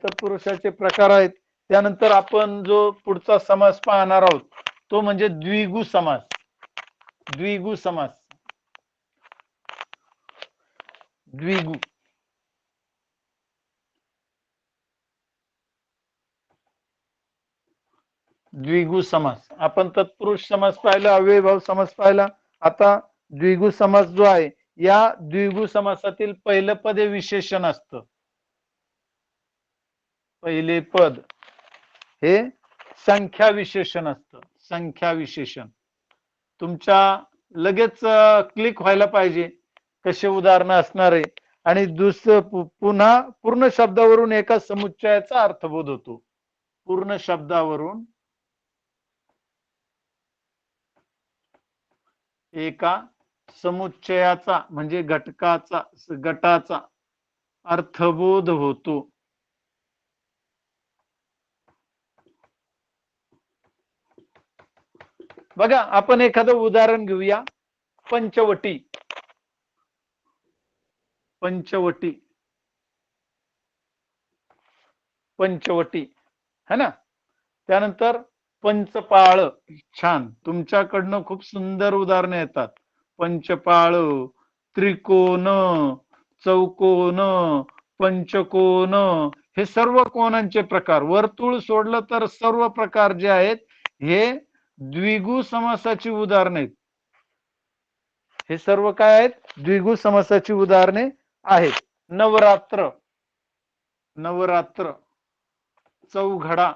तत्पुरुषाचे प्रकार आहेत. त्यानंतर आपण जो पुढचा समास पाहणार आहोत तो म्हणजे द्विगु समास. द्विगु समास, द्विगु. द्विगु समास. आपण तत्पुरुष समास पाहिला, अव्ययभाव समास पाहिला. आता द्विगु समास जो आहे या द्विगु समासातील पहिलं पद हे विशेषण असतं. पहिले पद हे संख्या विशेषण असतं. संख्या विशेषण तुमच्या लगेच क्लिक व्हायला पाहिजे कसे उदाहरण असणार आहे. आणि दुसरं पुन्हा पूर्ण शब्दावरून एका समुच्चयाचा अर्थबोध होतो. पूर्ण शब्दावरून एका समुच्चयाचा म्हणजे घटकाचा, गटाचा अर्थबोध होतो. बघा आपण एखादं उदाहरण घेऊया. पंचवटी, पंचवटी, पंचवटी है ना. त्यानंतर पंचपाळ, छान, तुमच्याकडनं खूप सुंदर उदाहरणे येतात. पंचपाळ, त्रिकोण, चौकोन, पंचकोन, हे सर्व कोणांचे प्रकार. वर्तुळ सोडलं तर सर्व प्रकार जे आहेत हे द्विगु समासाची उदाहरणे आहेत. हे सर्व काय आहेत? द्विगु समासाची उदाहरणे आहेत. नवरात्र, नवरात्र, चौघडा,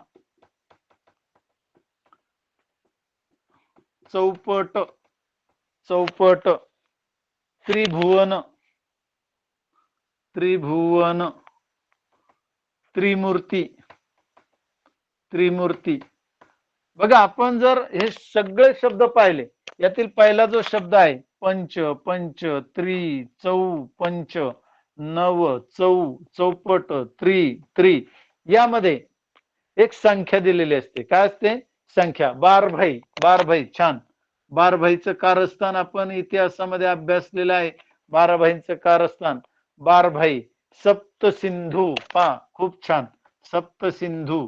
चौपट, चौपट, त्रिभुवन, त्रिभुवन, त्रिमूर्ती, त्रिमूर्ती. बघा, आपण जर हे सगळे शब्द पाहिले, यातील पहिला जो शब्द आहे पंच, पंच, त्रि, चौ, पंच, नव, चौ, चौपट, त्रि, यामध्ये एक संख्या दिलेली असते. काय असते? संख्या. बारभाई, बारभाई, छान. बारभाईचं कारस्थान आपण इतिहासामध्ये अभ्यासलेलं आहे. बाराभाईंचं कारस्थान, बारभाई. सप्तसिंधू, पहा, खूप छान, सप्तसिंधू.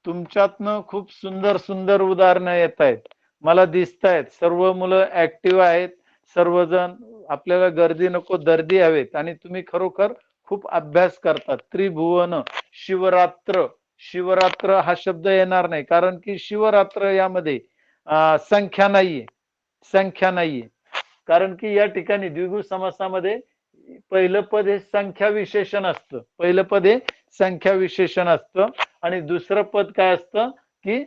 तुमच्यातनं खूप सुंदर सुंदर उदाहरणं येत आहेत, मला दिसत आहेत. सर्व मुलं ऍक्टिव्ह आहेत. सर्वजण, आपल्याला गर्दी नको, दर्दी हवेत, आणि तुम्ही खरोखर खूप अभ्यास करतात. त्रिभुवन, शिवरात्र, शिवरात्र हा शब्द येणार नाही, कारण की शिवरात्र यामध्ये संख्या नाहीये, संख्या नाहीये. कारण की या ठिकाणी द्विगु समासामध्ये पहिलं पद हे संख्या विशेषण असतं. पहिलं पद हे संख्या विशेषण असतं, आणि दुसरं पद काय असतं की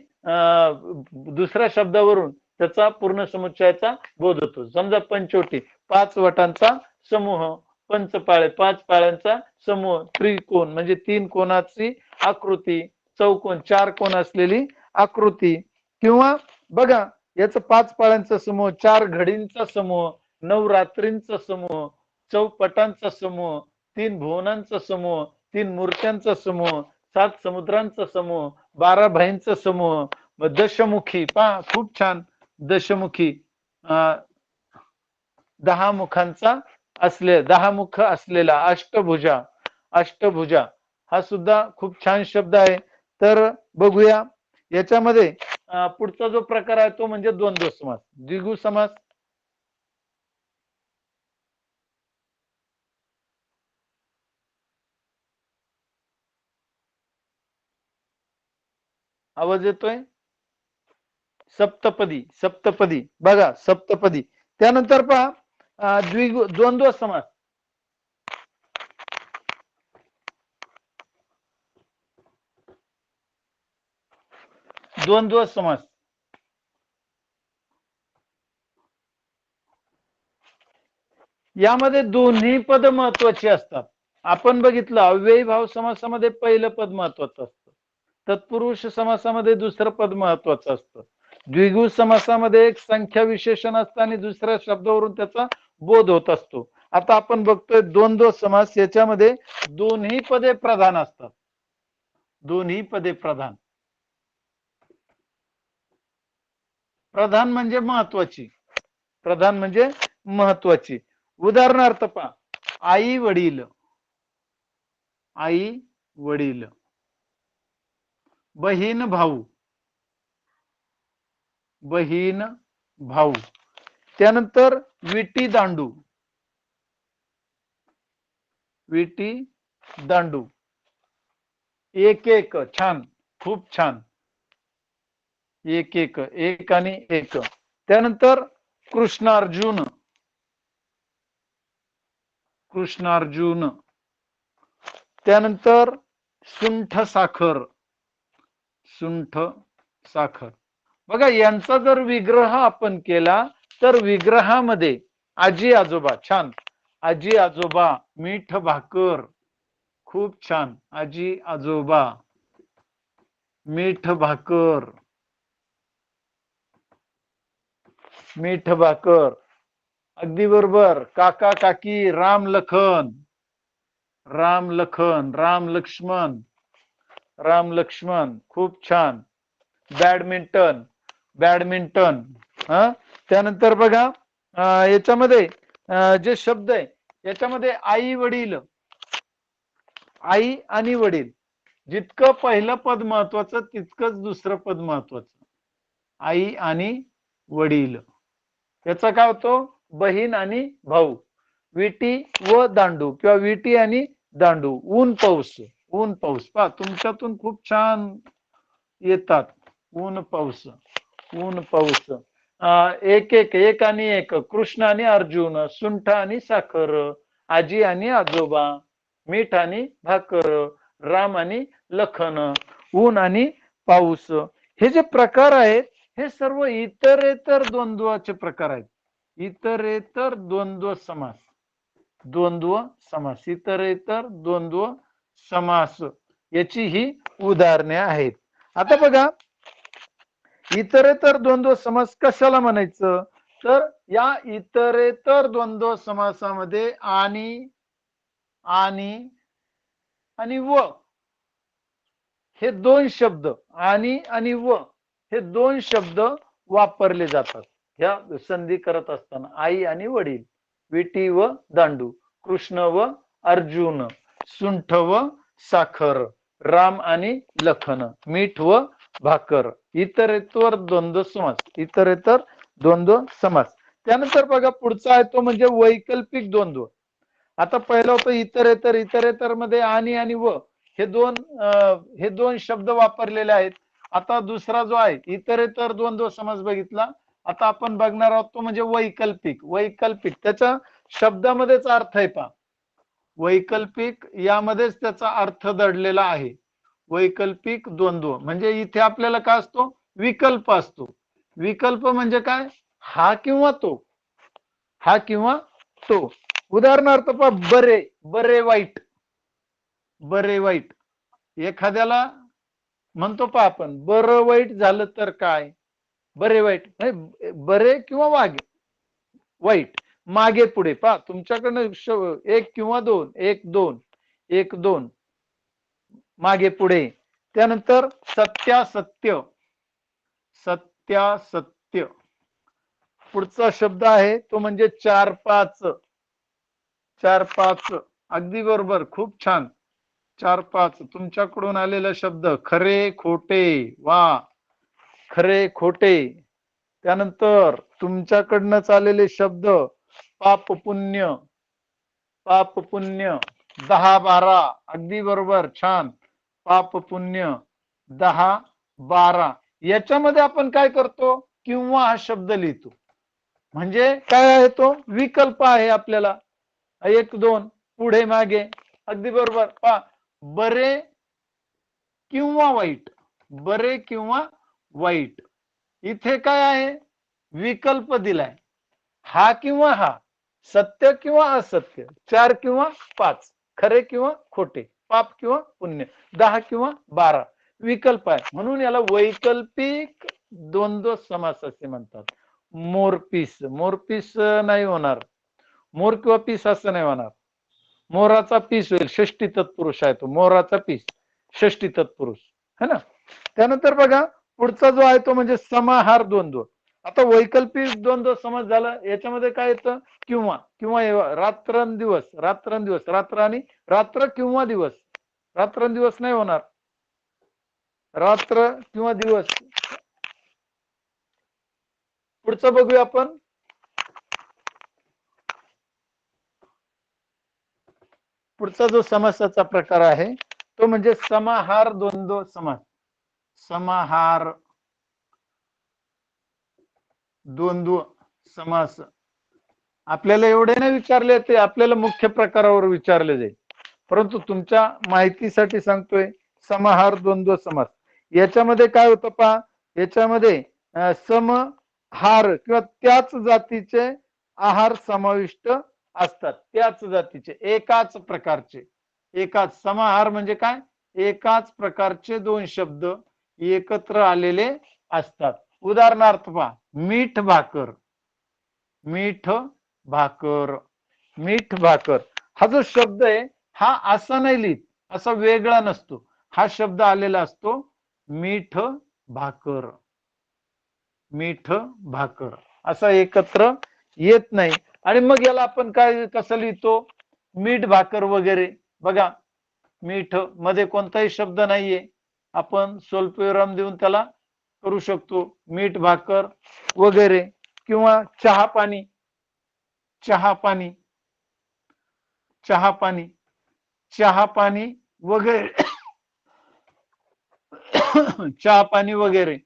दुसऱ्या शब्दावरून त्याचा पूर्ण समुच्चयाचा बोध होतो. समजा पंचवटी, 5 वटांचा समूह, पंचपाळे, 5 पाळ्यांचा समूह, त्रिकोण म्हणजे 3 कोणाची आकृती, चौकोन 4 कोण असलेली आकृती, किंवा बघा याचं 5 पाळ्यांचा समूह, 4 घडींचा समूह, नवरात्रींचा समूह, चौपटांचा समूह, 3 भुवनांचा समूह, 3 मूर्त्यांचा समूह, 7 समुद्रांचा समूह, 12 भाईंचा समूह, दशमुखी, पहा खूप छान, दशमुखी, 10 मुखांचा 10 मुख असलेला, अष्टभुजा, अष्टभुजा हा सुद्धा खूप छान शब्द आहे. तर बघूया याच्यामध्ये पुढचा जो प्रकार आहे तो म्हणजे द्वंद्व समास, द्विगु समास. आवाज येतोय? सप्तपदी, सप्तपदी, बघा सप्तपदी. त्यानंतर पहा द्वंद्व समास. द्वंद्व समास यामध्ये दोन्ही पद महत्वाची असतात. आपण बघितलं अव्ययी भाव समासामध्ये पहिलं पद महत्वाचं असतं, तत्पुरुष समासामध्ये दुसरं पद महत्वाचं असतं, द्विगु समासामध्ये एक संख्या विशेषण असतं आणि दुसऱ्या शब्दावरून त्याचा बोध होत असतो. आता आपण बघतोय द्वंद्व समास, याच्यामध्ये दोन्ही पदे प्रधान असतात, दोन्ही पदे प्रधान. प्रधान म्हणजे महत्वाची, प्रधान म्हणजे महत्वाची. उदाहरणार्थ पहा, आई वडील, आई वडील, बहीण भाऊ, बहीण भाऊ. त्यानंतर विटी दांडू, विटी दांडू, एक एक, छान, खूप छान, एक एक, एक आणि एक. त्यानंतर कृष्णार्जुन, कृष्णार्जुन. त्यानंतर सुंठ साखर, सुंठ साखर. बघा यांचा जर विग्रह आपण केला तर विग्रहामध्ये आजी आजोबा, छान, आजी आजोबा, मीठ भाकर, खूप छान, आजी आजोबा, मीठ भाकर, मीठ भाकर, अगदी बरोबर. काका काकी, राम लखन, राम लखन, राम लक्ष्मण, राम लक्ष्मण, खूप छान. Badminton, badminton. त्यानंतर बघा याच्यामध्ये जे शब्द आहे याच्यामध्ये आई वडील, आई आणि वडील, जितकं पहिलं पद महत्वाचं तितकंच दुसरं पद महत्वाचं. आई आणि वडील, याचा काय होतो बहीण आणि भाऊ. विटी व दांडू किंवा विटी आणि दांडू. ऊन पाऊस, ऊन पाऊस पहा तुमच्यातून खूप छान येतात. ऊन पाऊस, ऊन पाऊस. एक एक, एक आणि एक, कृष्ण आणि अर्जुन, सुंठ आणि साखर, आजी आणि आजोबा, मीठ आणि भाकर, राम आणि लखन, ऊन आणि पाऊस. हे जे प्रकार आहेत हे सर्व इतरेतर द्वंद्वाचे प्रकार आहेत. इतरेतर द्वंद्व समास, द्वंद्व समास, इतरेतर द्वंद्व समास याची ही उदाहरणे आहेत. आता बघा इतरेतर द्वंद्व समास कशाला म्हणायचं, तर या इतरेतर द्वंद्व समासामध्ये आणि आणि व हे दोन शब्द, आणि व हे दोन शब्द वापरले जातात ह्या संधी करत असताना. आई आणि वडील, विटी व दांडू, कृष्ण व अर्जुन, सुंठ व साखर, राम आणि लखन, मीठ व भाकर. इतरेतर द्वंद्व समास, इतरेतर द्वंद्व समास. त्यानंतर बघा पुढचा आहे तो म्हणजे वैकल्पिक द्वंद्व. आता पहिलं होतं इतरेतर, इतरेतर मध्ये आणि व हे दोन शब्द वापरलेले आहेत. आता दुसरा जो आहे इतरेतर द्वंद्व समास बघितला. आता आपण बघणार आहोत तो म्हणजे वैकल्पिक. वैकल्पिक त्याच्या शब्दामध्येच अर्थ आहे पहा. वैकल्पिक यामध्येच त्याचा अर्थ दडलेला आहे. वैकल्पिक द्वंद्व म्हणजे इथे आपल्याला काय असतो विकल्प असतो. विकल्प म्हणजे काय, हा किंवा तो, हा किंवा तो. उदाहरणार्थ पहा बरे, बरे वाईट, बरे वाईट. एखाद्याला म्हणतो पहा आपण बरं वाईट झालं तर काय, बरे वाईट बरे किंवा वाईट. मागे पुढे पहा तुमच्याकडनं एक किंवा दोन, एक दोन, एक दोन, मागे पुढे. त्यानंतर सत्यासत्य, सत्यासत्य. पुढचा शब्द आहे तो म्हणजे चार पाच, चार पाच. अगदी बरोबर, खूप छान. चार पाच तुमच्याकडून आलेला शब्द खरे खोटे. वा, खरे खोटे. त्यानंतर तुमच्याकडनं आलेले शब्द पाप पुण्य, पाप पुण्य. 10 12, अगदी बरोबर, छान. पाप पुण्य 10 12. याच्यामध्ये आपण काय करतो किंवा हा शब्द लिहितो. म्हणजे काय आहे तो विकल्प आहे आपल्याला. एक दोन पुढे मागे, अगदी बरोबर. पहा बरे किंवा वाईट, बरे किंवा वाईट. इथे काय आहे विकल्प दिलाय, हा किंवा हा, सत्य किंवा असत्य, 4 किंवा 5, खरे किंवा खोटे, पाप किंवा पुण्य, 10 किंवा 12 विकल्प आहे. म्हणून याला वैकल्पिक द्वंद्व समास असे म्हणतात. मोरपीस, मोरपीस नाही होणार, मोर किंवा पीस असं नाही होणार. मोराचा पीस होईल, षष्टी तत्पुरुष आहे तो, मोराचा पीस षष्टी तत्पुरुष है ना. त्यानंतर बघा पुढचा जो आहे तो म्हणजे समाहार द्वंद्व. आता वैकल्पिक द्वंद्व समज झाला, याच्यामध्ये काय येतं किंवा, किंवा रात्रंदिवस, रात्रंदिवस, रात्र आणि रात्र किंवा दिवस, रात्रंदिवस नाही होणार, रात्र किंवा दिवस. पुढचं बघूया आपण. पुढचा जो समासाचा प्रकार आहे तो म्हणजे समाहार द्वंद्व समास. समाहार द्वंद्व समास आपल्याला एवढे नाही विचारले, ते आपल्याला मुख्य प्रकारावर विचारले जाईल, परंतु तुमच्या माहितीसाठी सांगतोय. समाहार द्वंद्व समास याच्यामध्ये काय होतं पहा, याच्यामध्ये समहार किंवा त्याच जातीचे आहार समाविष्ट असतात, त्याच जातीचे एकाच प्रकारचे. एकाच समाहार म्हणजे काय, एकाच प्रकारचे दोन शब्द एकत्र आलेले असतात. उदाहरणार्थ पहा मीठ भाकर, मीठ भाकर, मीठ भाकर. हा जो शब्द आहे हा असा नाही लिहित, असा वेगळा नसतो, हा शब्द आलेला असतो मीठ भाकर, मीठ भाकर असा एकत्र येत नाही. आणि मग याला आपण काय कसं लिहितो? मीठ भाकर वगैरे. बघा, मीठ मध्ये कोणताही शब्द नाहीये, आपण स्वल्पविराम देऊन त्याला करू शकतो. मीठ भाकर वगैरे, किंवा चहा पाणी, चहा पाणी, चहा पाणी, चहा पाणी वगैरे चहा पाणी वगैरे.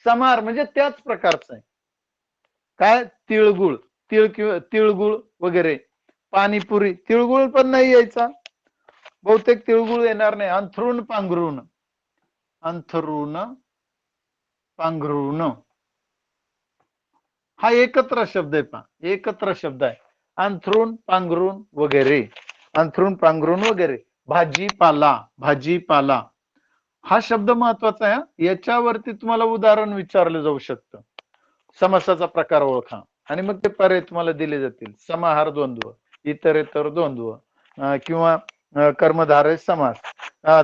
समाहार म्हणजे त्याच प्रकारचं आहे. काय? तिळगुळ, किंवा तिळगुळ वगैरे. पाणीपुरी, तिळगुळ पण नाही यायचा, बहुतेक तिळगुळ येणार नाही. अंथरुण पांघरुण, अंथरुण पांघरुण, हा एकत्र शब्द आहे. पहा, एकत्र शब्द आहे. अंथरुण पांघरुण वगैरे, अंथरुण पांघरुण वगैरे. भाजीपाला, भाजीपाला हा शब्द महत्वाचा आहे. याच्यावरती तुम्हाला उदाहरण विचारलं जाऊ शकतं. समासाचा प्रकार ओळखा आणि मग ते पर्याय तुम्हाला दिले जातील. समाहार द्वंद्व, इतरेतर द्वंद्व, किंवा कर्मधारय समास.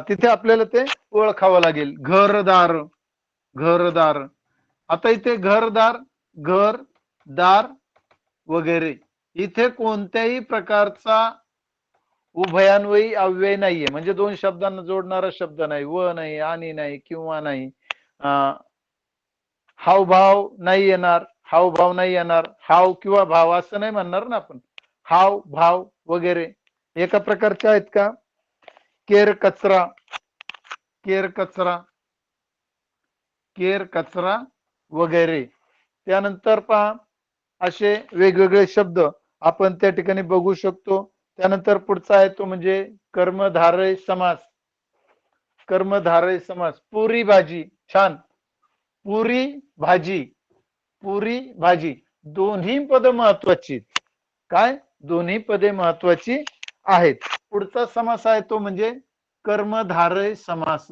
तिथे आपल्याला ते ओळखावं लागेल. घरदार, घरदार. आता इथे घरदार, घर, दार वगैरे, इथे कोणत्याही प्रकारचा उभयान्वयी अव्यय नाहीये. म्हणजे दोन शब्दांना जोडणारा शब्द नाही. व नाही, आणि नाही, किंवा नाही. हावभाव नाही येणार, हावभाव नाही येणार. हाव किंवा भाव असं नाही म्हणणार ना आपण. हाव भाव वगैरे एका प्रकारचे आहेत का? केर कचरा, केर कचरा, केर कचरा वगैरे. त्यानंतर पहा, असे वेगवेगळे शब्द आपण त्या ठिकाणी बघू शकतो. त्यानंतर पुढचा आहे तो म्हणजे कर्मधारय समास, कर्मधारय समास. पुरी भाजी, छान. पुरी भाजी, पुरी भाजी. दोन्ही पद महत्वाची. काय? दोन्ही पदे महत्वाची आहेत. पुढचा समास आहे तो म्हणजे कर्मधारय समास,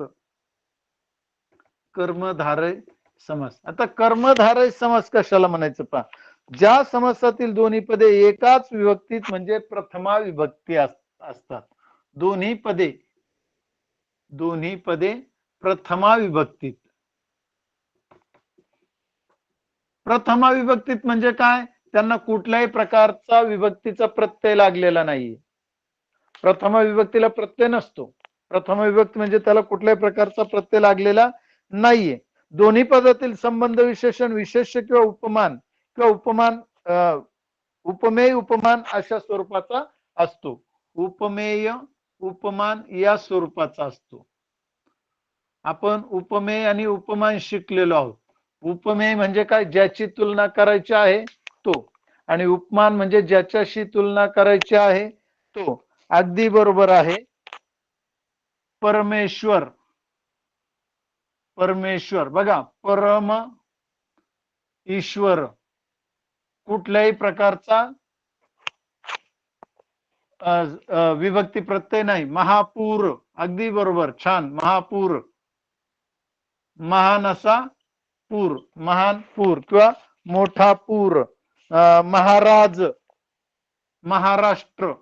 कर्मधारय समास. आता कर्मधारय समास कशाला म्हणायचं? पहा, ज्या समासातील दोन्ही पदे एकाच विभक्तीत म्हणजे प्रथमा विभक्ती असतात. दोन्ही पदे, दोन्ही पदे प्रथमा विभक्तीत. प्रथमा विभक्तीत म्हणजे काय? त्यांना कुठल्याही प्रकारचा विभक्तीचा प्रत्यय लागलेला नाही. प्रथमा विभक्तीला प्रत्यय नसतो. प्रथमा विभक्ती म्हणजे त्याला कुठल्याही प्रकारचा प्रत्यय लागलेला नाहीये. दोन्ही पदातील संबंध विशेषण विशेष्य किंवा उपमान, किंवा उपमान, उपमेय उपमान अशा स्वरूपाचा असतो. उपमेय उपमान या स्वरूपाचा असतो. आपण उपमेय आणि उपमान शिकलेलो आहोत. उपमेय म्हणजे काय? ज्याची तुलना करायची आहे तो. आणि उपमान म्हणजे ज्याच्याशी तुलना करायची आहे तो. अगदी बरोबर आहे. परमेश्वर, परमेश्वर. बघा, परम ईश्वर, कुठल्याही प्रकारचा विभक्ती प्रत्यय नाही. महापूर, अगदी बरोबर, छान. महापूर, महान असा पूर, महान पूर किंवा मोठा पूर. महाराज, महाराष्ट्र,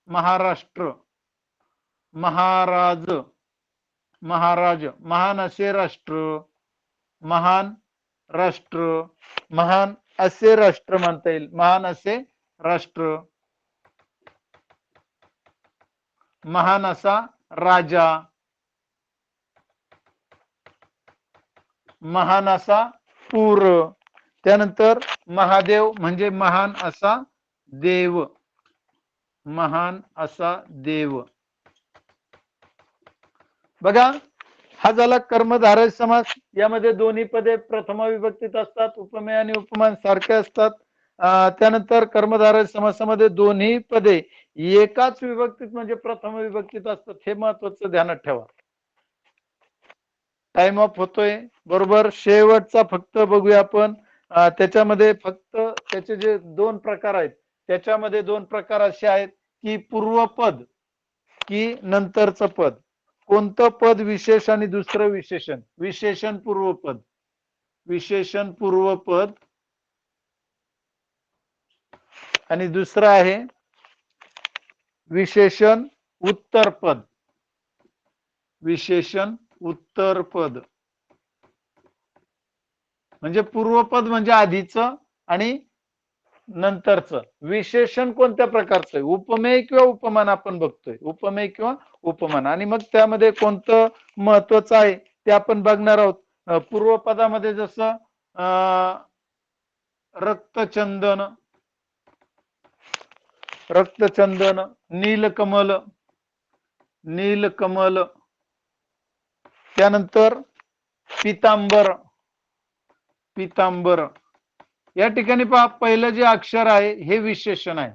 महाराष्ट्र, महाराज, महाराज. महान असे राष्ट्र, महान राष्ट्र, महान असे राष्ट्र म्हणता येईल. महान असे राष्ट्र, महान असा राजा, महान असा पूर. त्यानंतर महादेव म्हणजे महान असा देव, महान असा देव. बघा, हा झाला कर्मधारय समास. यामध्ये दोन्ही पदे प्रथमा विभक्तीत असतात. उपमेय आणि उपमान सारखे असतात. त्यानंतर कर्मधारय समासामध्ये दोन्ही पदे एकाच विभक्तीत म्हणजे प्रथम विभक्तीत असतात. हे महत्वाचं ध्यानात ठेवा. टाइम ऑफ होतोय. बरोबर, शेवटचा फक्त बघूया आपण. त्याच्यामध्ये फक्त त्याचे जे दोन प्रकार आहेत, त्याच्यामध्ये दोन प्रकार असे आहेत की पूर्वपद की नंतरचं पद. कोणतं पद विशेष आणि दुसरं विशेषण. विशेषण पूर्वपद, विशेषण पूर्वपद. आणि दुसरं आहे विशेषण उत्तरपद, विशेषण उत्तरपद. म्हणजे पूर्वपद म्हणजे आधीचं आणि नंतरचं विशेषण कोणत्या प्रकारचं आहे, उपमेय किंवा उपमान आपण बघतोय, उपमेय किंवा उपमान, आणि मग त्यामध्ये कोणतं महत्वाचं आहे ते आपण बघणार आहोत. पूर्वपदामध्ये जसं रक्तचंदन, रक्तचंदन, नीलकमल, नीलकमल, त्यानंतर पितांबर, पितांबर. या ठिकाणी पहा, पहिलं जे अक्षर आहे हे विशेषण आहे,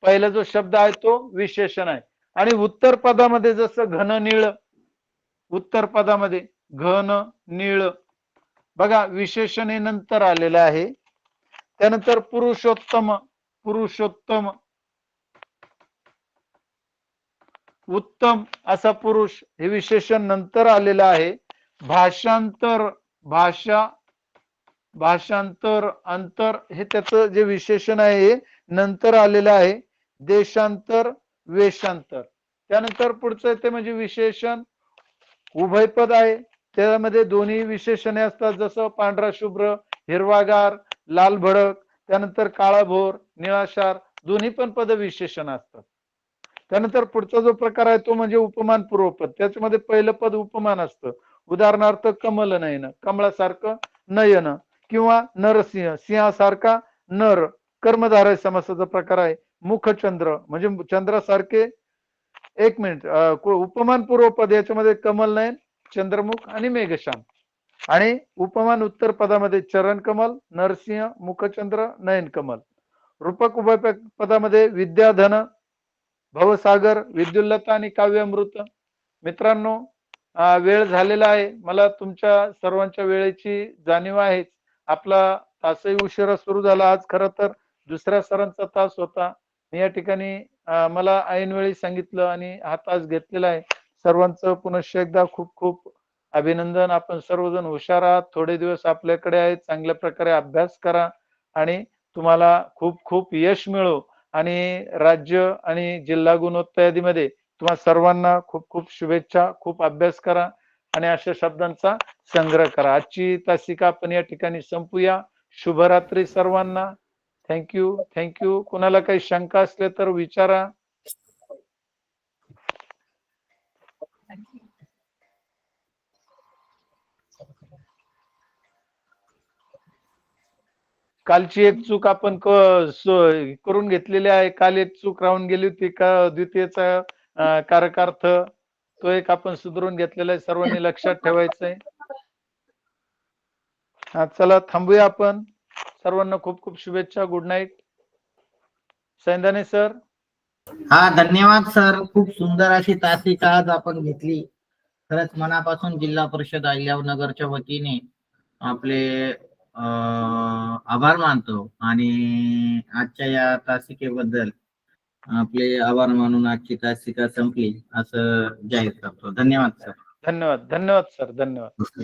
पहिला जो शब्द आहे तो विशेषण आहे. आणि उत्तर पदामध्ये जसं घननीळ, उत्तर पदामध्ये घन नीळ, बघा विशेषण हे नंतर आलेलं आहे. त्यानंतर पुरुषोत्तम, पुरुषोत्तम, उत्तम असा पुरुष हे विशेषण नंतर आलेलं आहे. भाषांतर, भाषा, भाषांतर, अंतर हे त्याचं जे विशेषण आहे हे नंतर आलेलं आहे. देशांतर, वेशांतर. त्यानंतर पुढचं ते म्हणजे विशेषण उभयपद आहे, त्यामध्ये दोन्ही विशेषणे असतात, जसं पांढरा शुभ्र, हिरवागार, लाल भडक, त्यानंतर काळाभोर, निळाशार, दोन्ही पण पद विशेषण असतात. त्यानंतर पुढचा जो प्रकार आहे तो म्हणजे उपमान पूर्वपद, त्याच्यामध्ये पहिलं पद उपमान असतं. उदाहरणार्थ कमल नयन, कमळासारखं नयन, किंवा नरसिंह, सिंहासारखा नर, कर्मधारय समासाचा प्रकार आहे. मुखचंद्र म्हणजे चंद्रासारखे, एक मिनिट, उपमान पूर्वपद याच्यामध्ये कमल नयन, चंद्रमुख आणि मेघश्याम. आणि उपमान उत्तर पदामध्ये चरण कमल, नरसिंह, मुखचंद्र, नयन कमल. रूपक उभय पदामध्ये विद्याधन, भवसागर, विद्युल्लता आणि काव्यामृत. मित्रांनो, वेळ झालेला आहे, मला तुमच्या सर्वांच्या वेळेची जाणीव आहे. आपला तासही उशिरा सुरू झाला. आज खरं तर दुसऱ्या सरांचा तास होता. मी या ठिकाणी मला ऐनवेळी सांगितलं आणि हा तास घेतलेला आहे. सर्वांचं पुनश्च एकदा खूप खूप अभिनंदन. आपण सर्वजण हुशार आहात, थोडे दिवस आपल्याकडे आहेत, चांगल्या प्रकारे अभ्यास करा आणि तुम्हाला खूप खूप यश मिळो. आणि राज्य आणि जिल्हा गुणवत्ता यादीमध्ये तुम्हा सर्वांना खूप खूप शुभेच्छा. खूप अभ्यास करा आणि अशा शब्दांचा संग्रह करा. आजची तासिका आपण या ठिकाणी संपूया. शुभरात्री सर्वांना. Thank you, thank you. कुणाला काही शंका असले तर विचारा. कालची एक चूक आपण करून घेतलेली आहे. काल एक चूक राहून गेली होती का, द्वितीयचा कारकार्थ, तो एक आपण सुधारून घेतलेला आहे, सर्वांनी लक्षात ठेवायचंय. चला थांबूया आपण. सर्वांना खूप खूप शुभेच्छा. Good night. सैंदाने सर. हा, धन्यवाद सर. खूप सुंदर अशी तासिका आज आपण घेतली. खरंच मनापासून जिल्हा परिषद अहिल्यानगरच्या वतीने आपले आभार मानतो आणि आजच्या या तासिकेबद्दल आपले आभार मानून आजची तासिका संपली असं जाहीर करतो. धन्यवाद सर. धन्यवाद, धन्यवाद सर, धन्यवाद.